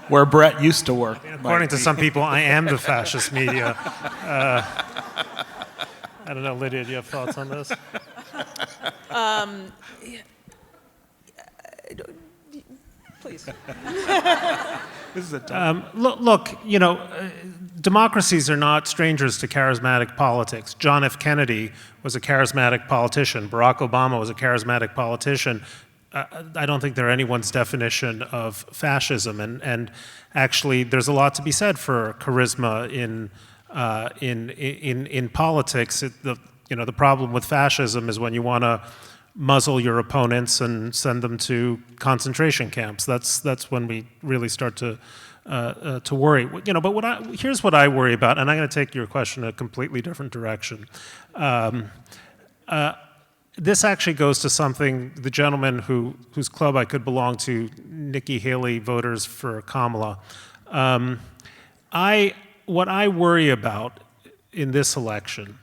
Where Bret used to work. According to some people, I am the fascist media. I don't know, Lydia, do you have thoughts on this? Please. This is a tough look, democracies are not strangers to charismatic politics. John F. Kennedy was a charismatic politician. Barack Obama was a charismatic politician. I don't think they're anyone's definition of fascism, and actually, there's a lot to be said for charisma in politics. The problem with fascism is when you want to muzzle your opponents and send them to concentration camps. That's when we really start to worry. You know, but here's what I worry about, and I'm going to take your question in a completely different direction. This actually goes to something the gentleman whose club I could belong to, Nikki Haley voters for Kamala. What I worry about in this election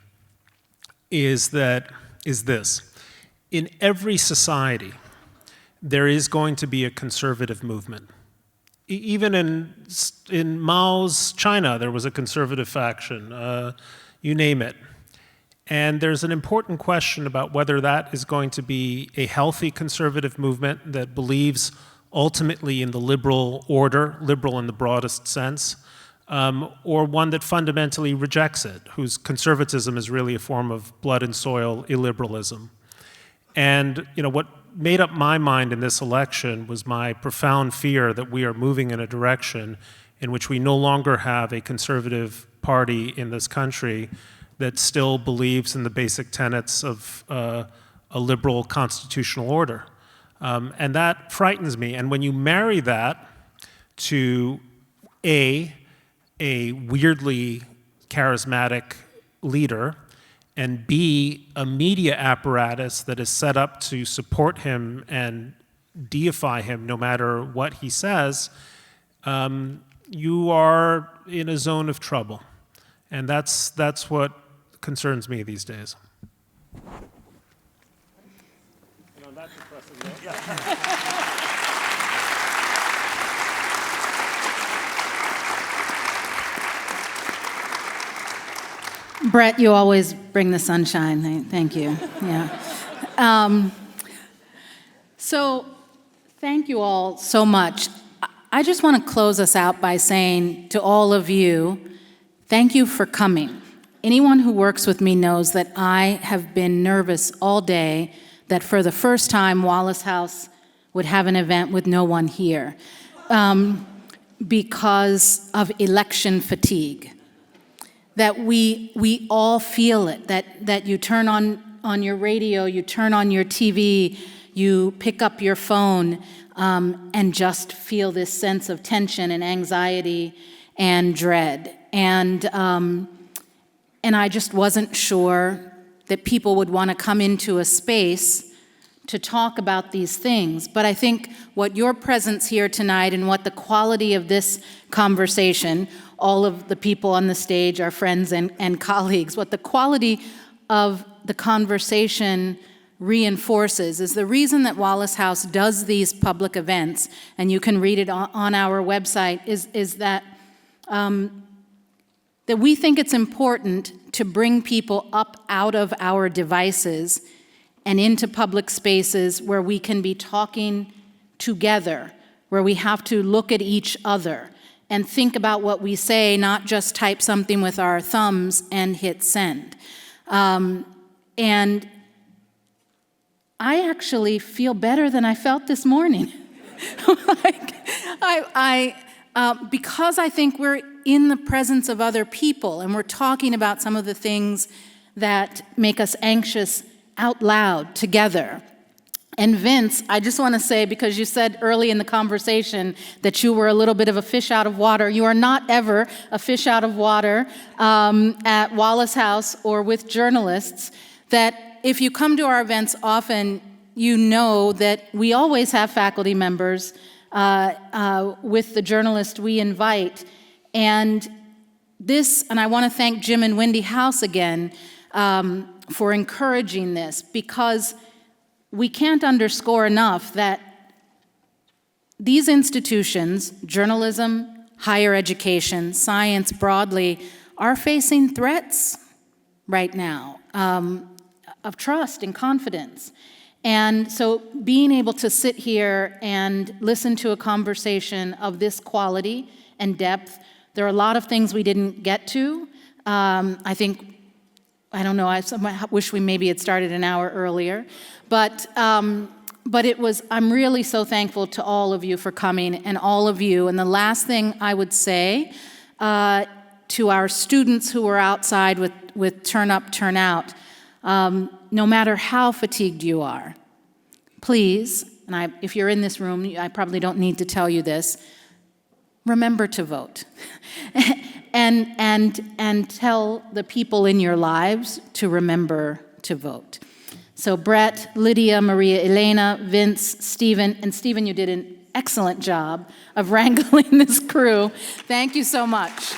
is this. In every society, there is going to be a conservative movement. Even in Mao's China, there was a conservative faction, you name it. And there's an important question about whether that is going to be a healthy conservative movement that believes ultimately in the liberal order, liberal in the broadest sense, or one that fundamentally rejects it, whose conservatism is really a form of blood and soil illiberalism. And you know, what made up my mind in this election was my profound fear that we are moving in a direction in which we no longer have a conservative party in this country that still believes in the basic tenets of a liberal constitutional order. And that frightens me. And when you marry that to a weirdly charismatic leader, and B, a media apparatus that is set up to support him and deify him no matter what he says, you are in a zone of trouble. And that's what concerns me these days. You know, that's impressive. Yeah. Bret, you always bring the sunshine. Thank you. Yeah. So thank you all so much. I just want to close us out by saying to all of you, thank you for coming. Anyone who works with me knows that I have been nervous all day that for the first time Wallace House would have an event with no one here because of election fatigue. That we all feel it, that you turn on your radio, you turn on your TV, you pick up your phone and just feel this sense of tension and anxiety and dread. And I just wasn't sure that people would want to come into a space to talk about these things. But I think what your presence here tonight and what the quality of this conversation, all of the people on the stage, our friends and colleagues, what the quality of the conversation reinforces is the reason that Wallace House does these public events, and you can read it on our website, is that that we think it's important to bring people up out of our devices and into public spaces where we can be talking together, where we have to look at each other and think about what we say, not just type something with our thumbs and hit send. And I actually feel better than I felt this morning. Because I think we're in the presence of other people and we're talking about some of the things that make us anxious out loud together. And Vince, I just want to say, because you said early in the conversation that you were a little bit of a fish out of water, you are not ever a fish out of water at Wallace House or with journalists, that if you come to our events often, you know that we always have faculty members with the journalists we invite. And I want to thank Jim and Wendy House again for encouraging this, because we can't underscore enough that these institutions, journalism, higher education, science broadly, are facing threats right now of trust and confidence. And so being able to sit here and listen to a conversation of this quality and depth, there are a lot of things we didn't get to. I think, I don't know, I wish we maybe had started an hour earlier. But it was, I'm really so thankful to all of you for coming, and all of you. And the last thing I would say to our students who are outside with turn up, turn out, no matter how fatigued you are, please, and if you're in this room, I probably don't need to tell you this, remember to vote. and tell the people in your lives to remember to vote. So Bret, Lydia, María, Elena, Vince, Stephen, and Stephen, you did an excellent job of wrangling this crew. Thank you so much.